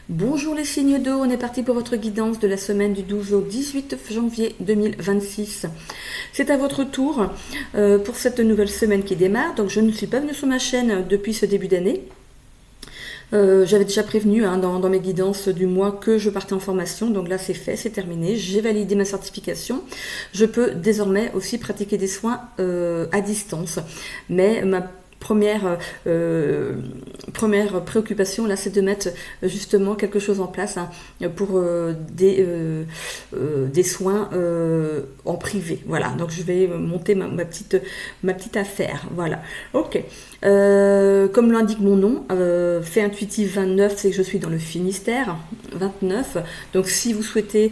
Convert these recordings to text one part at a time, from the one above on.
Bonjour les signes d'eau, on est parti pour votre guidance de la semaine du 12 au 18 janvier 2026. C'est à votre tour pour cette nouvelle semaine qui démarre. Donc je ne suis pas venue sur ma chaîne depuis ce début d'année. J'avais déjà prévenu dans mes guidances du mois que je partais en formation, donc là c'est fait, c'est terminé, j'ai validé ma certification. Je peux désormais aussi pratiquer des soins à distance, mais ma première préoccupation là, c'est de mettre justement quelque chose en place pour des soins en privé. Voilà, donc je vais monter ma petite affaire. Voilà, ok. Comme l'indique mon nom, fait intuitif 29, c'est que je suis dans le Finistère 29. Donc si vous souhaitez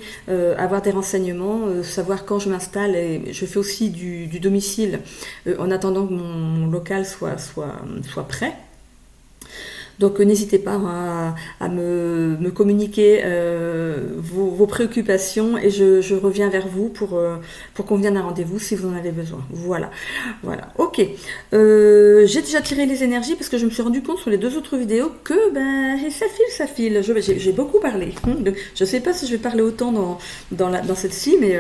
avoir des renseignements, savoir quand je m'installe, et je fais aussi du domicile en attendant que mon local soit prêt. Donc n'hésitez pas à me communiquer vos préoccupations et je reviens vers vous pour qu'on vienne à un rendez-vous si vous en avez besoin. Voilà. Ok. J'ai déjà tiré les énergies parce que je me suis rendu compte sur les deux autres vidéos que ça file. J'ai beaucoup parlé. Donc, je ne sais pas si je vais parler autant dans celle-ci, mais...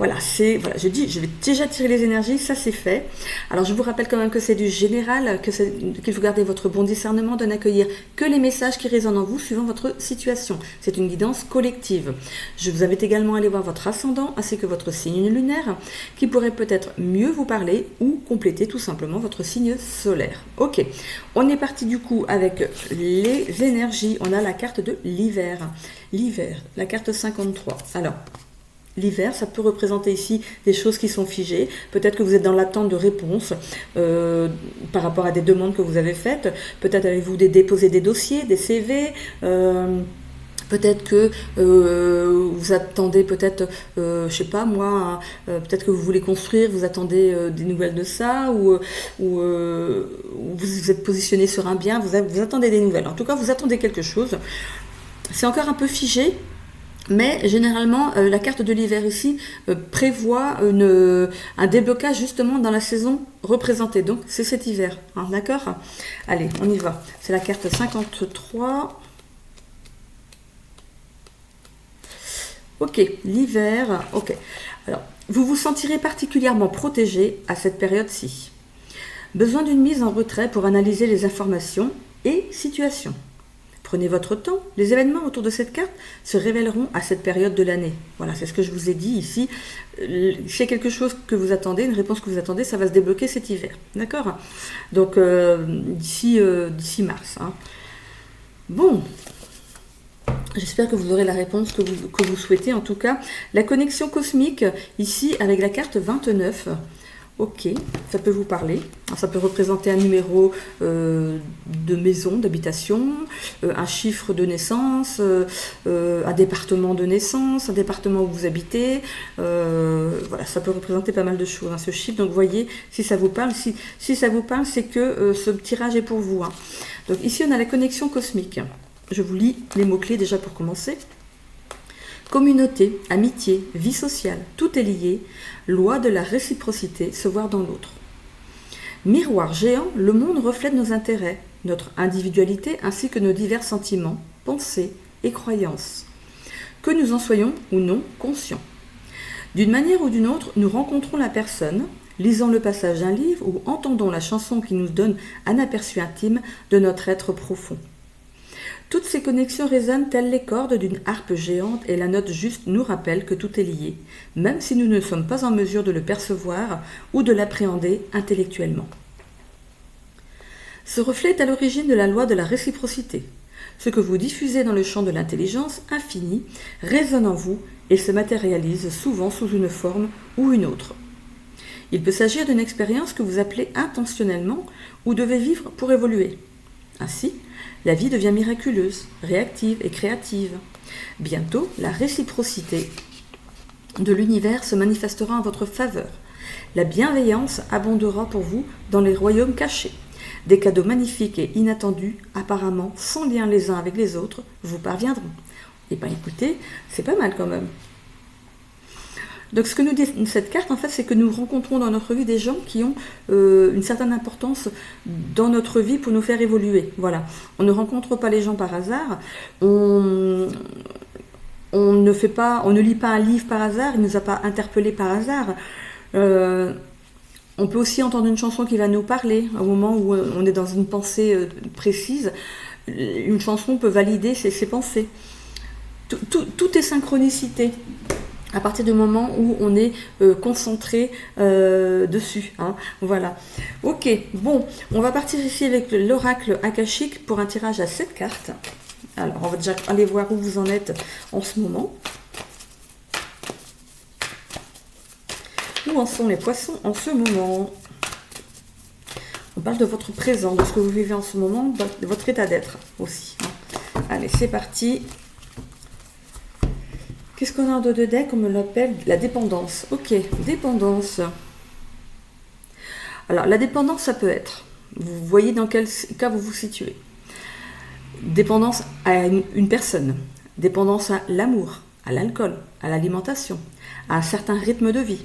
Voilà, je dis, je vais déjà tirer les énergies, ça c'est fait. Alors je vous rappelle quand même que c'est du général, qu'il faut garder votre bon discernement de n'accueillir que les messages qui résonnent en vous suivant votre situation. C'est une guidance collective. Je vous invite également à aller voir votre ascendant ainsi que votre signe lunaire qui pourrait peut-être mieux vous parler ou compléter tout simplement votre signe solaire. Ok, on est parti du coup avec les énergies. On a la carte de l'hiver. L'hiver, la carte 53. Alors... L'hiver, ça peut représenter ici des choses qui sont figées. Peut-être que vous êtes dans l'attente de réponses par rapport à des demandes que vous avez faites. Peut-être avez-vous déposé des dossiers, des CV. Peut-être que vous attendez, je sais pas moi, peut-être que vous voulez construire, vous attendez des nouvelles de ça, ou vous êtes positionné sur un bien, vous attendez des nouvelles. En tout cas, vous attendez quelque chose. C'est encore un peu figé. Mais généralement, la carte de l'hiver ici prévoit un déblocage justement dans la saison représentée. Donc, c'est cet hiver. D'accord ? Allez, on y va. C'est la carte 53. Ok, l'hiver. Ok. Alors, vous vous sentirez particulièrement protégé à cette période-ci. Besoin d'une mise en retrait pour analyser les informations et situations. Prenez votre temps, les événements autour de cette carte se révéleront à cette période de l'année. Voilà, c'est ce que je vous ai dit ici. C'est quelque chose que vous attendez, une réponse que vous attendez, ça va se débloquer cet hiver. D'accord ? Donc, d'ici mars. Bon, j'espère que vous aurez la réponse que vous souhaitez. En tout cas, la connexion cosmique, ici, avec la carte 29... Ok, ça peut vous parler. Ça peut représenter un numéro de maison, d'habitation, un chiffre de naissance, un département de naissance, un département où vous habitez. Voilà, ça peut représenter pas mal de choses, ce chiffre. Donc, voyez si ça vous parle. Si ça vous parle, c'est que ce tirage est pour vous. Donc, ici, on a la connexion cosmique. Je vous lis les mots-clés déjà pour commencer. Communauté, amitié, vie sociale, tout est lié. Loi de la réciprocité, se voir dans l'autre. Miroir géant, le monde reflète nos intérêts, notre individualité ainsi que nos divers sentiments, pensées et croyances. Que nous en soyons ou non conscients. D'une manière ou d'une autre, nous rencontrons la personne, lisons le passage d'un livre ou entendons la chanson qui nous donne un aperçu intime de notre être profond. Toutes ces connexions résonnent telles les cordes d'une harpe géante et la note juste nous rappelle que tout est lié, même si nous ne sommes pas en mesure de le percevoir ou de l'appréhender intellectuellement. Ce reflet est à l'origine de la loi de la réciprocité. Ce que vous diffusez dans le champ de l'intelligence infinie résonne en vous et se matérialise souvent sous une forme ou une autre. Il peut s'agir d'une expérience que vous appelez intentionnellement ou devez vivre pour évoluer. Ainsi, la vie devient miraculeuse, réactive et créative. Bientôt, la réciprocité de l'univers se manifestera en votre faveur. La bienveillance abondera pour vous dans les royaumes cachés. Des cadeaux magnifiques et inattendus, apparemment sans lien les uns avec les autres, vous parviendront. Eh bien écoutez, c'est pas mal quand même. Donc ce que nous dit cette carte, en fait, c'est que nous rencontrons dans notre vie des gens qui ont une certaine importance dans notre vie pour nous faire évoluer. Voilà. On ne rencontre pas les gens par hasard. On ne lit pas un livre par hasard, il ne nous a pas interpellés par hasard. On peut aussi entendre une chanson qui va nous parler au moment où on est dans une pensée précise. Une chanson peut valider ses pensées. Tout est synchronicité à partir du moment où on est concentré dessus. Hein. Voilà. Ok, bon, on va partir ici avec l'oracle akashique pour un tirage à 7 cartes. Alors, on va déjà aller voir où vous en êtes en ce moment. Où en sont les poissons en ce moment? On parle de votre présent, de ce que vous vivez en ce moment, de votre état d'être aussi. Hein. Allez, c'est parti. Qu'est-ce qu'on a en dos de deck? On me l'appelle la dépendance. Ok, dépendance. Alors, la dépendance, ça peut être, vous voyez dans quel cas vous vous situez. Dépendance à une personne, dépendance à l'amour, à l'alcool, à l'alimentation, à un certain rythme de vie.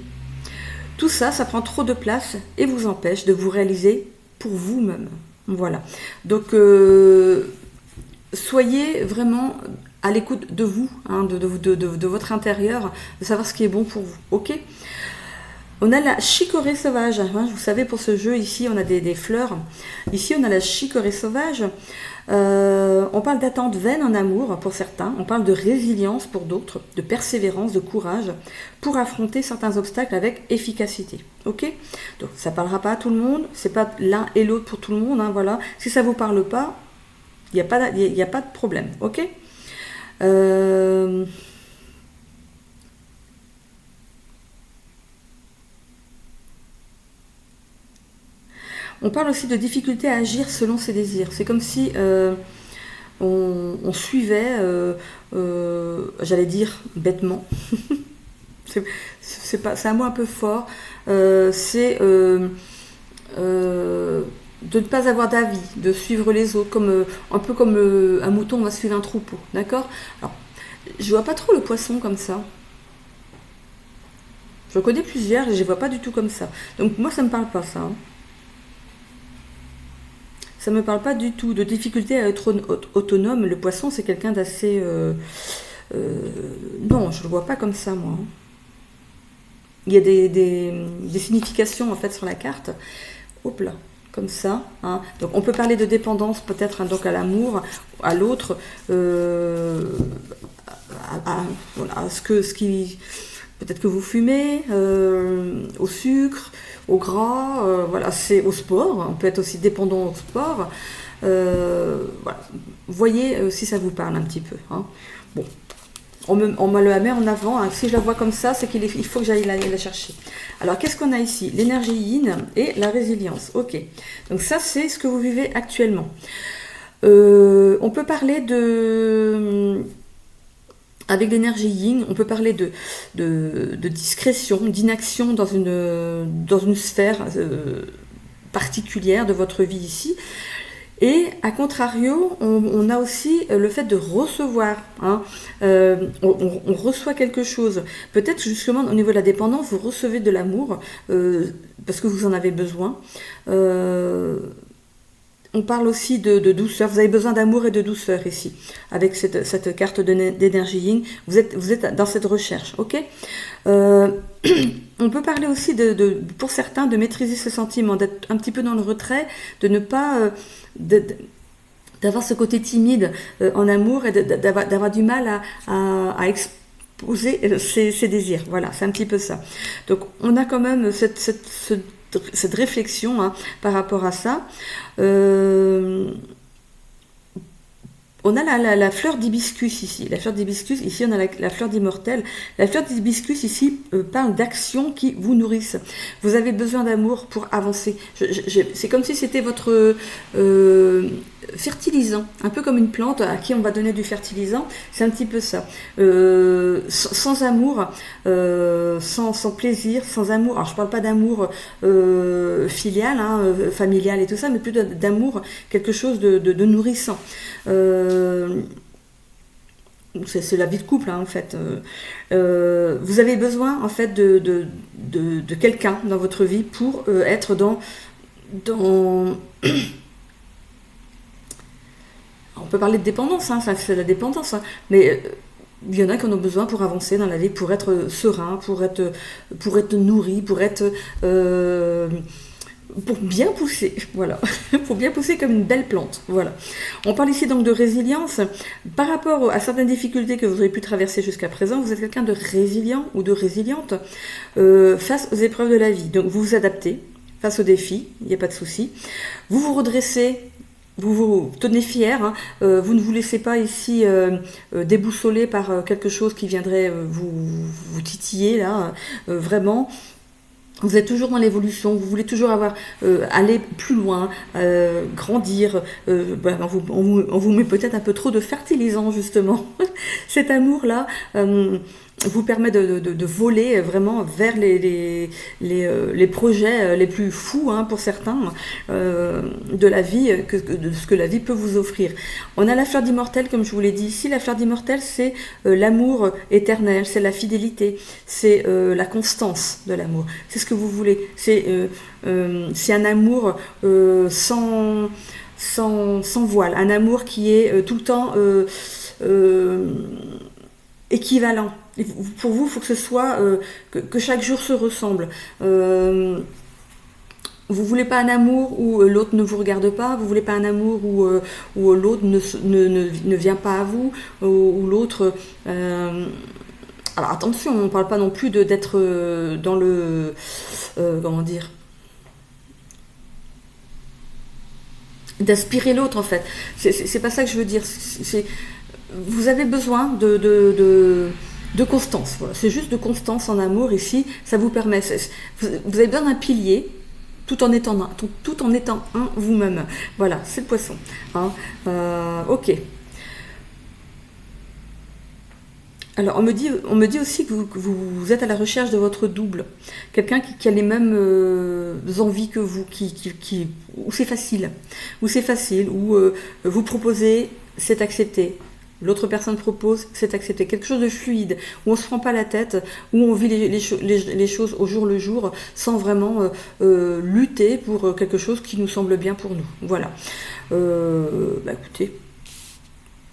Tout ça, ça prend trop de place et vous empêche de vous réaliser pour vous-même. Voilà. Donc, soyez vraiment à l'écoute de vous, hein, de votre intérieur, de savoir ce qui est bon pour vous. Ok ? On a la chicorée sauvage. Hein, vous savez, pour ce jeu, ici, on a des fleurs. Ici, on a la chicorée sauvage. On parle d'attente vaine en amour pour certains. On parle de résilience pour d'autres, de persévérance, de courage pour affronter certains obstacles avec efficacité. Ok ? Donc, ça ne parlera pas à tout le monde. C'est pas l'un et l'autre pour tout le monde. Hein, voilà. Si ça ne vous parle pas, il n'y a pas de problème. Ok ? On parle aussi de difficulté à agir selon ses désirs. C'est comme si on suivait, j'allais dire bêtement, c'est un mot un peu fort, c'est de ne pas avoir d'avis, de suivre les autres, un peu comme un mouton va suivre un troupeau, d'accord? Alors, je vois pas trop le poisson comme ça. Je connais plusieurs et je les vois pas du tout comme ça. Donc moi, ça me parle pas ça. Hein. Ça me parle pas du tout de difficulté à être autonome. Le poisson, c'est quelqu'un d'assez... non, je le vois pas comme ça, moi. Il y a des significations, en fait, sur la carte. Hop là. Comme ça. Hein. Donc on peut parler de dépendance peut-être hein, donc à l'amour, à l'autre, voilà, ce qui peut-être que vous fumez, au sucre, au gras, voilà, c'est au sport. On peut être aussi dépendant au sport. Voilà. Voyez si ça vous parle un petit peu. Hein. Bon. On me la met en avant. Hein. Si je la vois comme ça, c'est qu'il faut que j'aille la chercher. Alors, qu'est-ce qu'on a ici? L'énergie yin et la résilience. Ok. Donc ça, c'est ce que vous vivez actuellement. On peut parler avec l'énergie yin, on peut parler de discrétion, d'inaction dans une sphère particulière de votre vie ici. Et à contrario, on a aussi le fait de recevoir. Hein. On reçoit quelque chose. Peut-être justement au niveau de la dépendance, vous recevez de l'amour parce que vous en avez besoin. On parle aussi de douceur. Vous avez besoin d'amour et de douceur ici, avec cette carte d'énergie yin. Vous êtes dans cette recherche, ok. On peut parler aussi pour certains de maîtriser ses sentiments, d'être un petit peu dans le retrait, de ne pas d'avoir ce côté timide en amour et d'avoir du mal à exposer ses désirs. Voilà, c'est un petit peu ça. Donc on a quand même cette réflexion hein, par rapport à ça. On a la fleur d'hibiscus ici. La fleur d'hibiscus, ici on a la fleur d'immortel. La fleur d'hibiscus ici parle d'actions qui vous nourrissent. Vous avez besoin d'amour pour avancer. C'est comme si c'était votre fertilisant, un peu comme une plante à qui on va donner du fertilisant. C'est un petit peu ça. Sans amour, sans plaisir, sans amour. Alors je parle pas d'amour filial, hein, familial et tout ça, mais plutôt d'amour, quelque chose de nourrissant. c'est la vie de couple, hein, en fait. Vous avez besoin, en fait, de quelqu'un dans votre vie pour être dans... On peut parler de dépendance, hein, ça c'est la dépendance, hein, mais il y en a qui en ont besoin pour avancer dans la vie, pour être serein, pour être nourri, euh, pour bien pousser, voilà, pour bien pousser comme une belle plante, voilà. On parle ici donc de résilience. Par rapport à certaines difficultés que vous avez pu traverser jusqu'à présent, vous êtes quelqu'un de résilient ou de résiliente face aux épreuves de la vie. Donc vous vous adaptez face aux défis, il n'y a pas de souci. Vous vous redressez. Vous vous tenez fier, hein, vous ne vous laissez pas ici déboussoler par quelque chose qui viendrait vous titiller, là, vraiment. Vous êtes toujours dans l'évolution, vous voulez toujours aller plus loin, grandir. On vous met peut-être un peu trop de fertilisant, justement. Cet amour-là vous permet de voler vraiment vers les projets les plus fous, hein, pour certains, de la vie, de ce que la vie peut vous offrir. On a la fleur d'immortel, comme je vous l'ai dit ici. La fleur d'immortel, c'est l'amour éternel, c'est la fidélité, c'est la constance de l'amour. C'est ce que vous voulez. C'est un amour sans voile, un amour qui est tout le temps équivalent. Pour vous, il faut que ce soit que chaque jour se ressemble. Vous voulez pas un amour où l'autre ne vous regarde pas, vous voulez pas un amour où l'autre ne vient pas à vous, où l'autre... alors attention, on ne parle pas non plus d'être dans le... comment dire, d'aspirer l'autre, en fait. C'est pas ça que je veux dire. Vous avez besoin de constance. Voilà. C'est juste de constance en amour ici. Ça vous permet. Vous avez besoin d'un pilier tout en étant un vous-même. Voilà, c'est le poisson. Hein. Ok. Alors, on me dit aussi que vous êtes à la recherche de votre double. Quelqu'un qui a les mêmes envies que vous, où c'est facile. Où vous proposez, c'est accepté. L'autre personne propose, c'est accepté. Quelque chose de fluide, où on ne se prend pas la tête, où on vit les choses au jour le jour, sans vraiment lutter pour quelque chose qui nous semble bien pour nous. Voilà. Écoutez,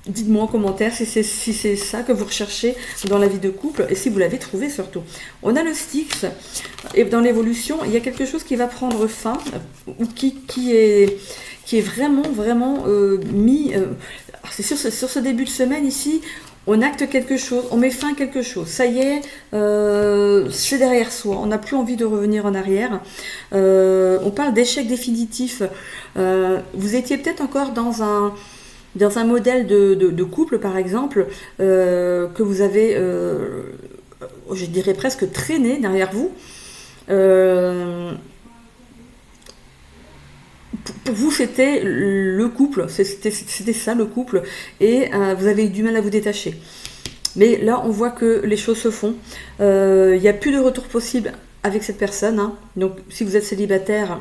dites-moi en commentaire si c'est ça que vous recherchez dans la vie de couple, et si vous l'avez trouvé surtout. On a le Styx, et dans l'évolution, il y a quelque chose qui va prendre fin, ou qui est vraiment mis... c'est sur ce début de semaine ici, on acte quelque chose, on met fin à quelque chose. Ça y est, c'est derrière soi. On n'a plus envie de revenir en arrière. On parle d'échec définitif. Vous étiez peut-être encore dans un modèle de couple, par exemple, que vous avez, je dirais presque traîné derrière vous. Pour vous, c'était le couple, c'était ça le couple, et vous avez eu du mal à vous détacher. Mais là, on voit que les choses se font. Il n'y a plus de retour possible avec cette personne. Hein. Donc, si vous êtes célibataire,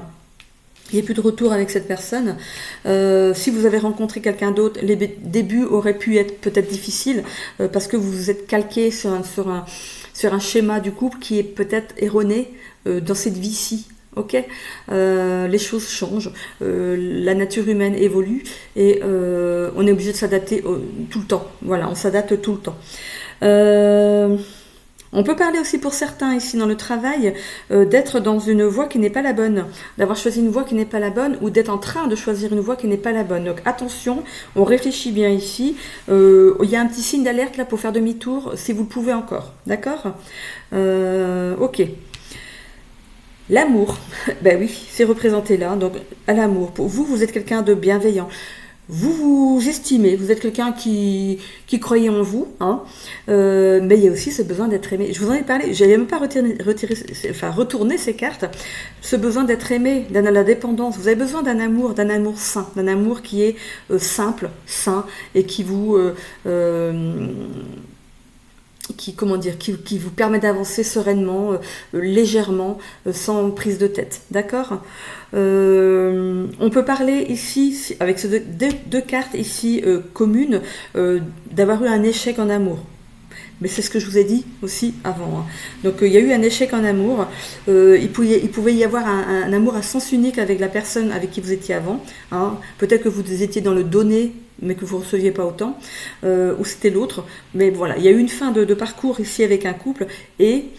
il n'y a plus de retour avec cette personne. Si vous avez rencontré quelqu'un d'autre, les débuts auraient pu être peut-être difficiles parce que vous vous êtes calqué sur un schéma du couple qui est peut-être erroné dans cette vie-ci. Ok, les choses changent, la nature humaine évolue et on est obligé de s'adapter tout le temps. Voilà, on s'adapte tout le temps. On peut parler aussi pour certains ici dans le travail d'être dans une voie qui n'est pas la bonne, d'avoir choisi une voie qui n'est pas la bonne ou d'être en train de choisir une voie qui n'est pas la bonne. Donc attention, on réfléchit bien ici. Il y a un petit signe d'alerte là pour faire demi-tour si vous le pouvez encore. D'accord ? Ok. L'amour, ben oui, c'est représenté là. Donc, à l'amour. Pour vous, vous êtes quelqu'un de bienveillant. Vous vous estimez, vous êtes quelqu'un qui croyait en vous, hein. Mais il y a aussi ce besoin d'être aimé. Je vous en ai parlé, je n'avais même pas retourné ces cartes. Ce besoin d'être aimé, la dépendance. Vous avez besoin d'un amour sain, d'un amour qui est simple, sain, et qui comment dire, qui vous permet d'avancer sereinement, légèrement, sans prise de tête. D'accord? On peut parler ici, avec ces deux cartes ici communes, d'avoir eu un échec en amour. Mais c'est ce que je vous ai dit aussi avant. Hein. Donc il y a eu un échec en amour. Il pouvait y avoir un amour à sens unique avec la personne avec qui vous étiez avant. Hein. Peut-être que vous étiez dans le donner, mais que vous ne receviez pas autant. Ou c'était l'autre. Mais voilà, il y a eu une fin de parcours ici avec un couple. Et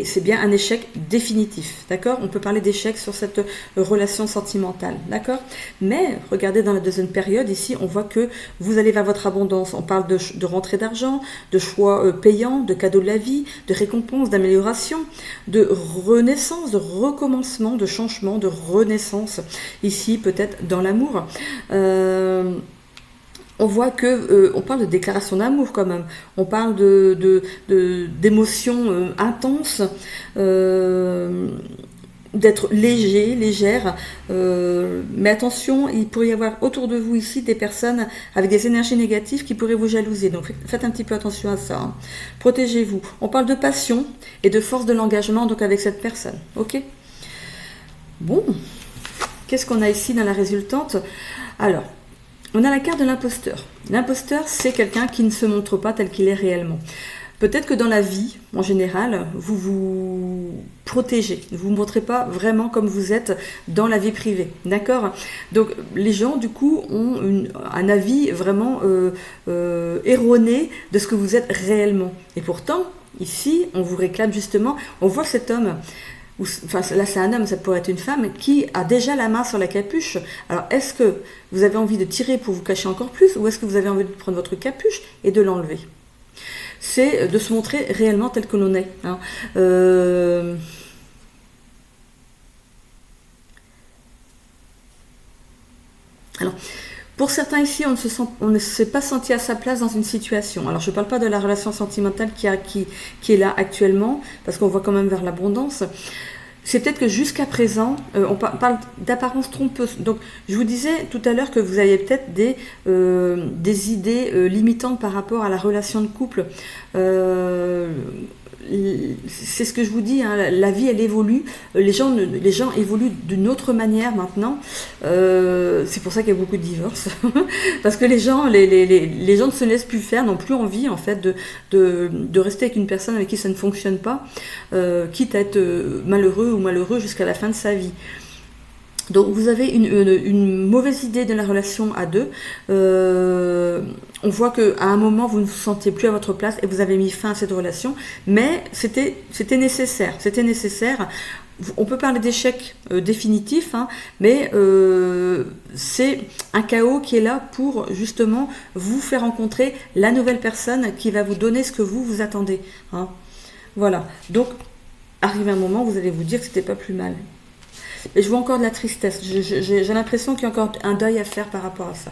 c'est bien un échec définitif, d'accord? On peut parler d'échec sur cette relation sentimentale, d'accord? Mais regardez dans la deuxième période, ici, on voit que vous allez vers votre abondance. On parle de rentrée d'argent, de choix payants, de cadeaux de la vie, de récompenses, d'amélioration, de renaissance, de recommencement, de changement, de renaissance. Ici, peut-être dans l'amour. On voit que on parle de déclaration d'amour quand même. On parle d'émotions intenses, d'être léger, légère. Mais attention, il pourrait y avoir autour de vous ici des personnes avec des énergies négatives qui pourraient vous jalouser. Donc faites un petit peu attention à ça. Hein. Protégez-vous. On parle de passion et de force de l'engagement donc avec cette personne. Ok? Bon. Qu'est-ce qu'on a ici dans la résultante? Alors, on a la carte de l'imposteur. L'imposteur, c'est quelqu'un qui ne se montre pas tel qu'il est réellement. Peut-être que dans la vie, en général, vous vous protégez. Vous ne vous montrez pas vraiment comme vous êtes dans la vie privée. D'accord? Donc, les gens, du coup, ont un avis vraiment erroné de ce que vous êtes réellement. Et pourtant, ici, on vous réclame justement, on voit cet homme... Enfin, là c'est un homme, ça pourrait être une femme, qui a déjà la main sur la capuche. Alors est-ce que vous avez envie de tirer pour vous cacher encore plus, ou est-ce que vous avez envie de prendre votre capuche et de l'enlever? C'est de se montrer réellement tel que l'on est. Hein. Alors, pour certains ici, on ne s'est pas senti à sa place dans une situation. Alors, je ne parle pas de la relation sentimentale qui est là actuellement, parce qu'on voit quand même vers l'abondance. C'est peut-être que jusqu'à présent, on parle d'apparence trompeuse. Donc, je vous disais tout à l'heure que vous aviez peut-être des idées limitantes par rapport à la relation de couple. C'est ce que je vous dis, hein, la vie elle évolue, les gens évoluent d'une autre manière maintenant, c'est pour ça qu'il y a beaucoup de divorces, parce que les gens ne se laissent plus faire, n'ont plus envie en fait de rester avec une personne avec qui ça ne fonctionne pas, quitte à être malheureux ou malheureux jusqu'à la fin de sa vie. Donc vous avez une mauvaise idée de la relation à deux. On voit qu'à un moment vous ne vous sentiez plus à votre place et vous avez mis fin à cette relation, mais c'était nécessaire. C'était nécessaire. On peut parler d'échec définitif, hein, mais c'est un chaos qui est là pour justement vous faire rencontrer la nouvelle personne qui va vous donner ce que vous attendez. Hein. Voilà. Donc arrivé un moment, vous allez vous dire que c'était pas plus mal. Mais je vois encore de la tristesse. J'ai l'impression qu'il y a encore un deuil à faire par rapport à ça.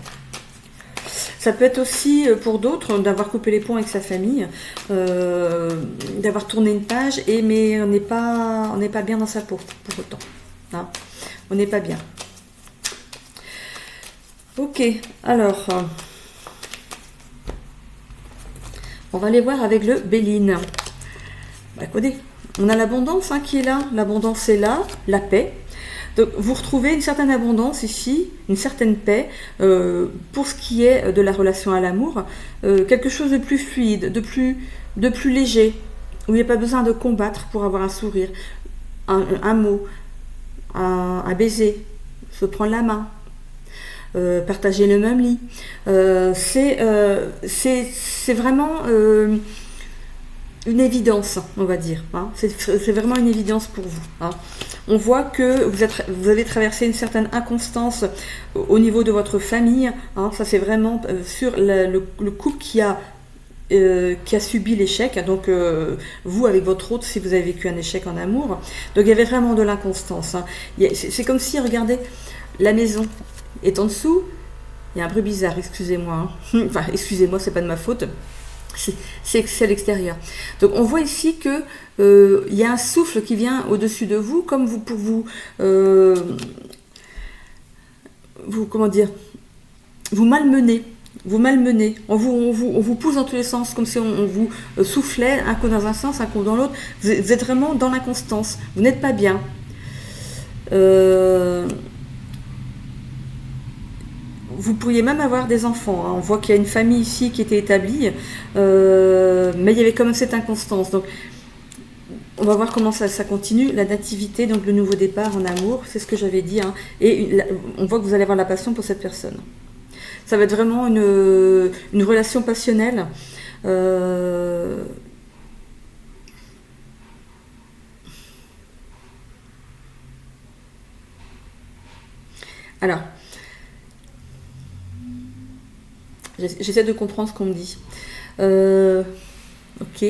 Ça peut être aussi pour d'autres d'avoir coupé les ponts avec sa famille, d'avoir tourné une page, mais on n'est pas bien dans sa peau pour autant. Hein, on n'est pas bien. Ok, alors on va aller voir avec le Béline. Bah, écoutez, on a l'abondance qui est là. L'abondance est là, la paix. Donc, vous retrouvez une certaine abondance ici, une certaine paix pour ce qui est de la relation à l'amour, quelque chose de plus fluide, de plus léger, où il n'y a pas besoin de combattre pour avoir un sourire, un mot, un baiser, se prendre la main, partager le même lit. C'est vraiment une évidence, on va dire. Hein. C'est vraiment une évidence pour vous. Hein. On voit que vous avez traversé une certaine inconstance au niveau de votre famille. Hein. Ça, c'est vraiment sur le couple qui a subi l'échec. Donc, vous, avec votre autre, si vous avez vécu un échec en amour. Donc, il y avait vraiment de l'inconstance. Hein. C'est comme si, regardez, la maison est en dessous. Il y a un bruit bizarre, excusez-moi. Hein. Enfin, excusez-moi, c'est pas de ma faute. C'est à l'extérieur. Donc on voit ici que il y a un souffle qui vient au-dessus de vous, comme pour vous comment dire, vous malmener. vous malmenez, on vous pousse dans tous les sens, comme si on vous soufflait un coup dans un sens, un coup dans l'autre. Vous êtes vraiment dans l'inconstance, vous n'êtes pas bien. Vous pourriez même avoir des enfants, hein. On voit qu'il y a une famille ici qui était établie, mais il y avait quand même cette inconstance. Donc, on va voir comment ça continue. La nativité, donc le nouveau départ en amour, c'est ce que j'avais dit, hein. Et on voit que vous allez avoir la passion pour cette personne. Ça va être vraiment une relation passionnelle. Alors, j'essaie de comprendre ce qu'on me dit. Ok.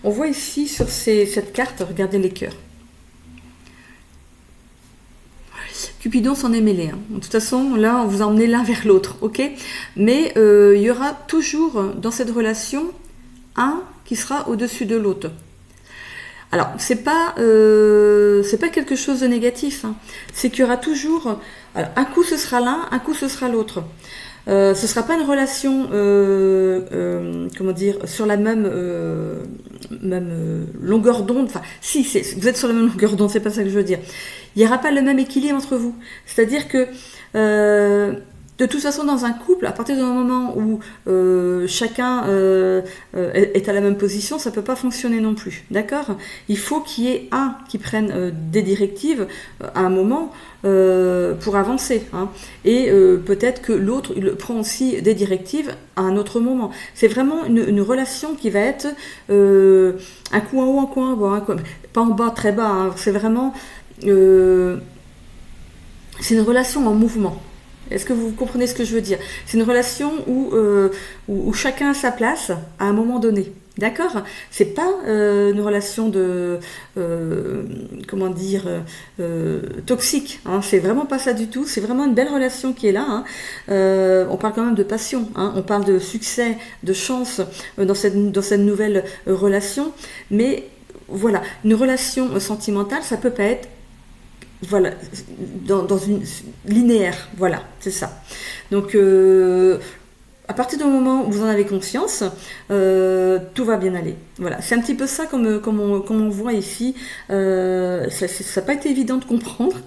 On voit ici sur cette carte, regardez les cœurs. Cupidon s'en est mêlé, hein. De toute façon, là, on vous a emmené l'un vers l'autre, ok? Mais il y aura toujours dans cette relation un qui sera au-dessus de l'autre. Alors, c'est pas quelque chose de négatif, hein. C'est qu'il y aura toujours, alors, un coup ce sera l'un, un coup ce sera l'autre. Ce sera pas une relation, comment dire, sur la même longueur d'onde. Enfin, si, vous êtes sur la même longueur d'onde, c'est pas ça que je veux dire. Il n'y aura pas le même équilibre entre vous. C'est-à-dire que de toute façon, dans un couple, à partir du moment où chacun est à la même position, ça ne peut pas fonctionner non plus. D'accord? Il faut qu'il y ait un qui prenne des directives à un moment pour avancer, hein. Et peut-être que l'autre il prend aussi des directives à un autre moment. C'est vraiment une relation qui va être un coup en haut, un coup en bas, pas en bas, très bas, hein. C'est vraiment... c'est une relation en mouvement. Est-ce que vous comprenez ce que je veux dire? C'est une relation où chacun a sa place à un moment donné. D'accord? C'est pas une relation de comment dire toxique, hein. C'est vraiment pas ça du tout. C'est vraiment une belle relation qui est là, hein. On parle quand même de passion, hein. On parle de succès, de chance dans cette nouvelle relation. Mais voilà, une relation sentimentale, ça peut pas être voilà, dans une linéaire, voilà, c'est ça. Donc, à partir du moment où vous en avez conscience, tout va bien aller. Voilà, c'est un petit peu ça comme on voit ici. Ça n'a pas été évident de comprendre.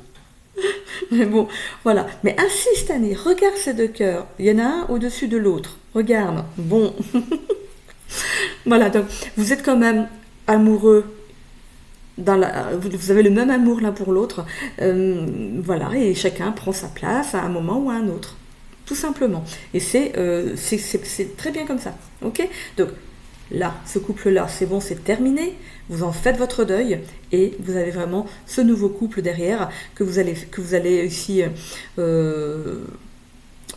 Mais bon, voilà. Mais insiste, Annie, regarde ces deux cœurs. Il y en a un au-dessus de l'autre. Regarde. Bon. Voilà, donc vous êtes quand même amoureux. Vous avez le même amour l'un pour l'autre, voilà, et chacun prend sa place à un moment ou à un autre, tout simplement. Et c'est très bien comme ça, ok? Donc là, ce couple-là, c'est bon, c'est terminé. Vous en faites votre deuil et vous avez vraiment ce nouveau couple derrière que vous allez ici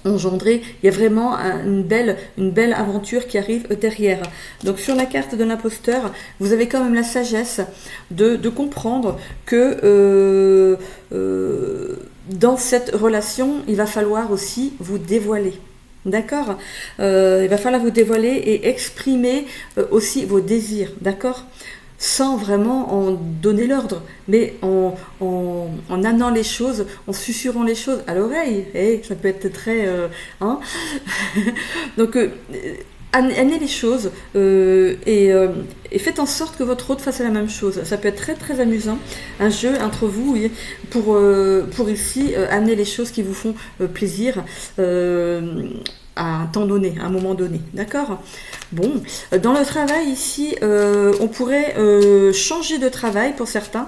engendrer. Il y a vraiment une belle aventure qui arrive derrière. Donc sur la carte de l'imposteur, vous avez quand même la sagesse de comprendre que dans cette relation, il va falloir aussi vous dévoiler. D'accord? Il va falloir vous dévoiler et exprimer aussi vos désirs. D'accord? Sans vraiment en donner l'ordre, mais en amenant les choses, en susurrant les choses à l'oreille. Et ça peut être très... hein. Donc, amenez les choses et faites en sorte que votre autre fasse la même chose. Ça peut être très très amusant, un jeu entre vous pour ici amener les choses qui vous font plaisir à un temps donné, à un moment donné. D'accord? Bon, dans le travail ici, on pourrait changer de travail pour certains.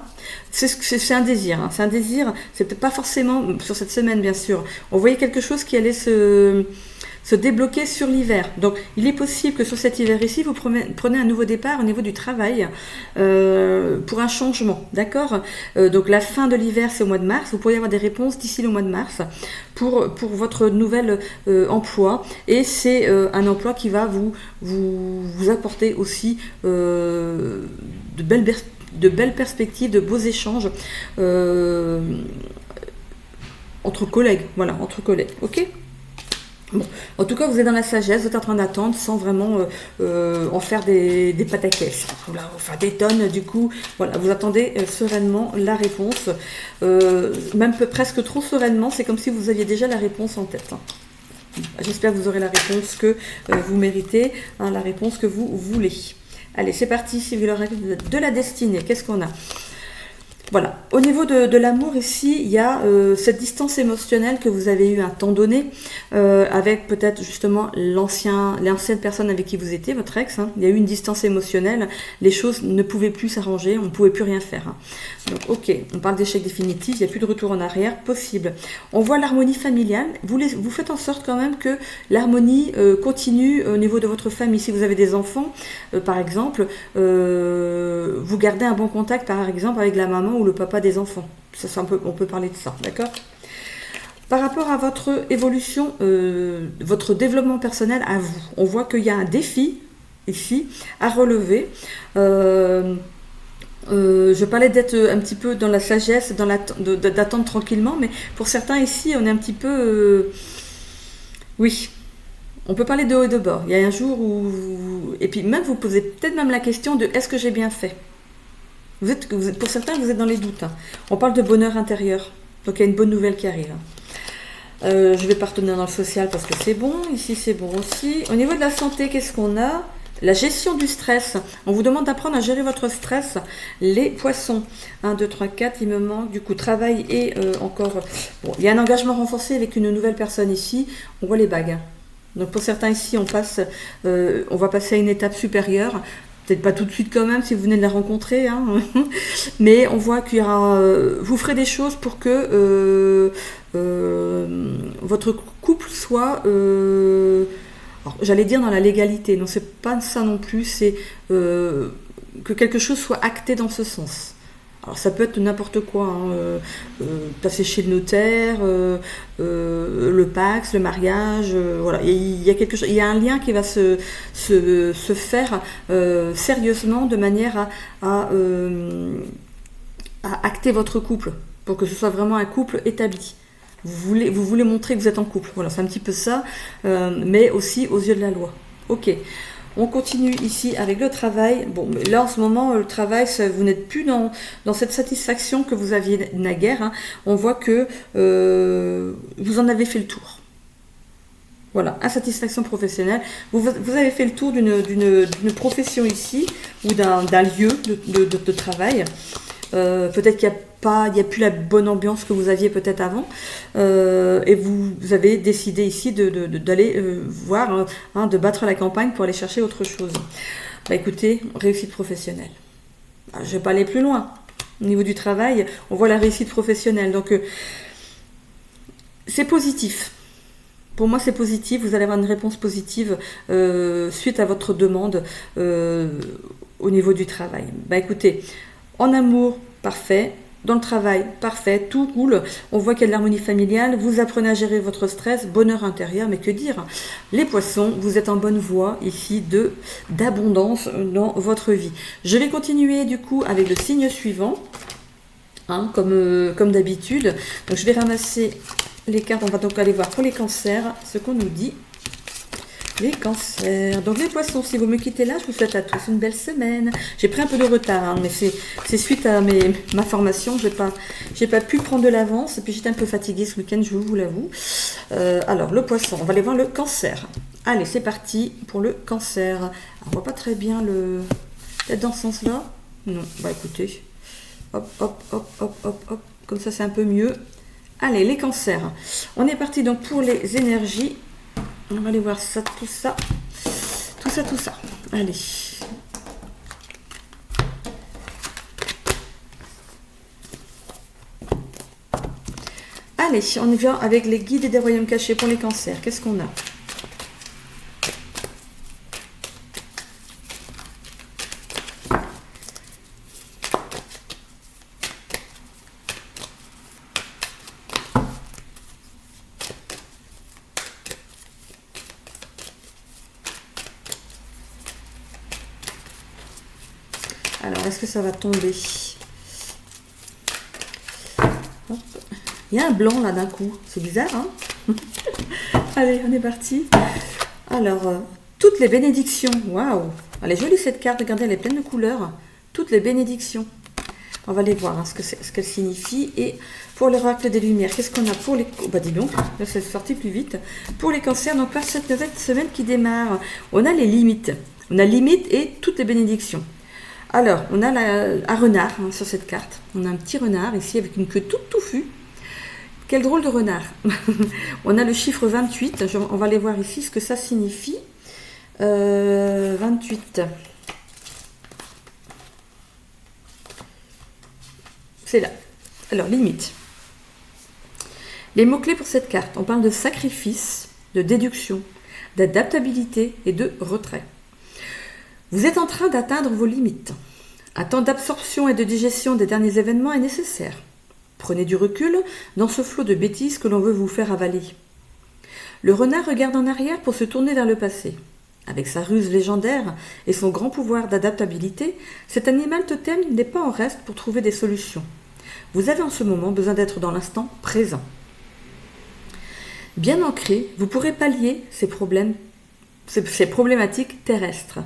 C'est un désir, hein. C'est un désir, c'est peut-être pas forcément sur cette semaine bien sûr. On voyait quelque chose qui allait se débloquer sur l'hiver. Donc il est possible que sur cet hiver ici, vous prenez un nouveau départ au niveau du travail pour un changement, d'accord? Donc la fin de l'hiver, c'est au mois de mars. Vous pourriez avoir des réponses d'ici le mois de mars pour votre nouvel emploi. Et c'est un emploi qui va vous apporter aussi de belles perspectives, de beaux échanges entre collègues. Voilà, entre collègues, ok? Bon, en tout cas, vous êtes dans la sagesse, vous êtes en train d'attendre sans vraiment en faire des pataquès, enfin des tonnes. Du coup, voilà, vous attendez sereinement la réponse, même presque trop sereinement. C'est comme si vous aviez déjà la réponse en tête, hein. J'espère que vous aurez la réponse que vous méritez, hein, la réponse que vous voulez. Allez, c'est parti, si vous l'aurez de la destinée, qu'est-ce qu'on a? Voilà. Au niveau de l'amour ici, il y a cette distance émotionnelle que vous avez eu un temps donné avec peut-être justement l'ancienne personne avec qui vous étiez, votre ex, hein. Il y a eu une distance émotionnelle, les choses ne pouvaient plus s'arranger, on ne pouvait plus rien faire, hein. Donc ok, on parle d'échec définitif, il n'y a plus de retour en arrière possible. On voit l'harmonie familiale, vous faites en sorte quand même que l'harmonie continue au niveau de votre famille. Si vous avez des enfants, par exemple, vous gardez un bon contact par exemple avec la maman ou le papa des enfants. On peut parler de ça, d'accord? Par rapport à votre évolution, votre développement personnel à vous, on voit qu'il y a un défi ici à relever. Je parlais d'être un petit peu dans la sagesse, d'attendre tranquillement, mais pour certains ici, on est un petit peu... oui, on peut parler de haut et de bas. Il y a un jour où... Et puis même, vous posez peut-être même la question de est-ce que j'ai bien fait? Pour certains, vous êtes dans les doutes, hein. On parle de bonheur intérieur. Donc il y a une bonne nouvelle qui arrive. Je ne vais pas retourner dans le social parce que c'est bon. Ici, c'est bon aussi. Au niveau de la santé, qu'est-ce qu'on a? La gestion du stress. On vous demande d'apprendre à gérer votre stress. Les poissons. 1, 2, 3, 4. Il me manque du coup travail et encore... Bon, il y a un engagement renforcé avec une nouvelle personne ici. On voit les bagues. Donc pour certains ici, on va passer à une étape supérieure. Peut-être pas tout de suite quand même si vous venez de la rencontrer, hein. Mais on voit qu'il y aura, vous ferez des choses pour que votre couple soit, j'allais dire dans la légalité, non c'est pas ça non plus, c'est que quelque chose soit acté dans ce sens. Alors ça peut être n'importe quoi, hein, passer chez le notaire, le Pacs, le mariage, voilà. Il y a quelque chose, il y a un lien qui va se faire sérieusement de manière à acter votre couple pour que ce soit vraiment un couple établi. Vous voulez montrer que vous êtes en couple. Voilà, c'est un petit peu ça, mais aussi aux yeux de la loi. Ok. On continue ici avec le travail. Bon, là en ce moment, le travail, vous n'êtes plus dans cette satisfaction que vous aviez naguère, hein. On voit que vous en avez fait le tour. Voilà, insatisfaction professionnelle. Vous avez fait le tour d'une profession ici, ou d'un lieu de travail. Peut-être qu'il n'y a plus la bonne ambiance que vous aviez peut-être avant, et vous avez décidé ici d'aller voir, hein, de battre la campagne pour aller chercher autre chose. Bah écoutez, réussite professionnelle. Je ne vais pas aller plus loin. Au niveau du travail, on voit la réussite professionnelle. Donc c'est positif. Pour moi, c'est positif. Vous allez avoir une réponse positive suite à votre demande au niveau du travail. Bah écoutez, en amour, parfait. Dans le travail, parfait, tout roule. On voit qu'il y a de l'harmonie familiale. Vous apprenez à gérer votre stress, bonheur intérieur. Mais que dire? Les poissons, vous êtes en bonne voie ici d'abondance dans votre vie. Je vais continuer du coup avec le signe suivant, hein, comme d'habitude. Donc je vais ramasser les cartes. On va donc aller voir pour les cancers ce qu'on nous dit. Les cancers. Donc les poissons, si vous me quittez là, je vous souhaite à tous une belle semaine. J'ai pris un peu de retard, hein, mais c'est suite à ma formation. J'ai pas pu prendre de l'avance. Et puis j'étais un peu fatiguée ce week-end, je vous l'avoue. Alors le poisson, on va aller voir le cancer. Allez, c'est parti pour le cancer. Alors, on voit pas très bien peut-être dans ce sens-là. Non, bah écoutez. Hop, hop, hop, hop, hop, hop. Comme ça, c'est un peu mieux. Allez, les cancers. On est parti donc pour les énergies. On va aller voir ça, tout ça. Tout ça. Allez. Allez, on y vient avec les guides des royaumes cachés pour les cancers. Qu'est-ce qu'on a? Alors, est-ce que ça va tomber? Hop. Il y a un blanc là d'un coup. C'est bizarre, hein? Allez, on est parti. Alors, toutes les bénédictions. Waouh! Elle est jolie cette carte. Regardez, elle est pleine de couleurs. Toutes les bénédictions. On va aller voir hein, ce qu'elle signifie. Et pour l'oracle des lumières, qu'est-ce qu'on a pour les... Oh, bah dis donc, là c'est sorti plus vite. Pour les cancers, donc par cette nouvelle semaine qui démarre, on a les limites. On a limites et toutes les bénédictions. Alors, on a un renard hein, sur cette carte. On a un petit renard ici avec une queue toute touffue. Quel drôle de renard. On a le chiffre 28. On va aller voir ici ce que ça signifie. 28. C'est là. Alors, limite. Les mots-clés pour cette carte. On parle de sacrifice, de déduction, d'adaptabilité et de retrait. Vous êtes en train d'atteindre vos limites. Un temps d'absorption et de digestion des derniers événements est nécessaire. Prenez du recul dans ce flot de bêtises que l'on veut vous faire avaler. Le renard regarde en arrière pour se tourner vers le passé. Avec sa ruse légendaire et son grand pouvoir d'adaptabilité, cet animal totem n'est pas en reste pour trouver des solutions. Vous avez en ce moment besoin d'être dans l'instant présent. Bien ancré, vous pourrez pallier ces problématiques terrestres.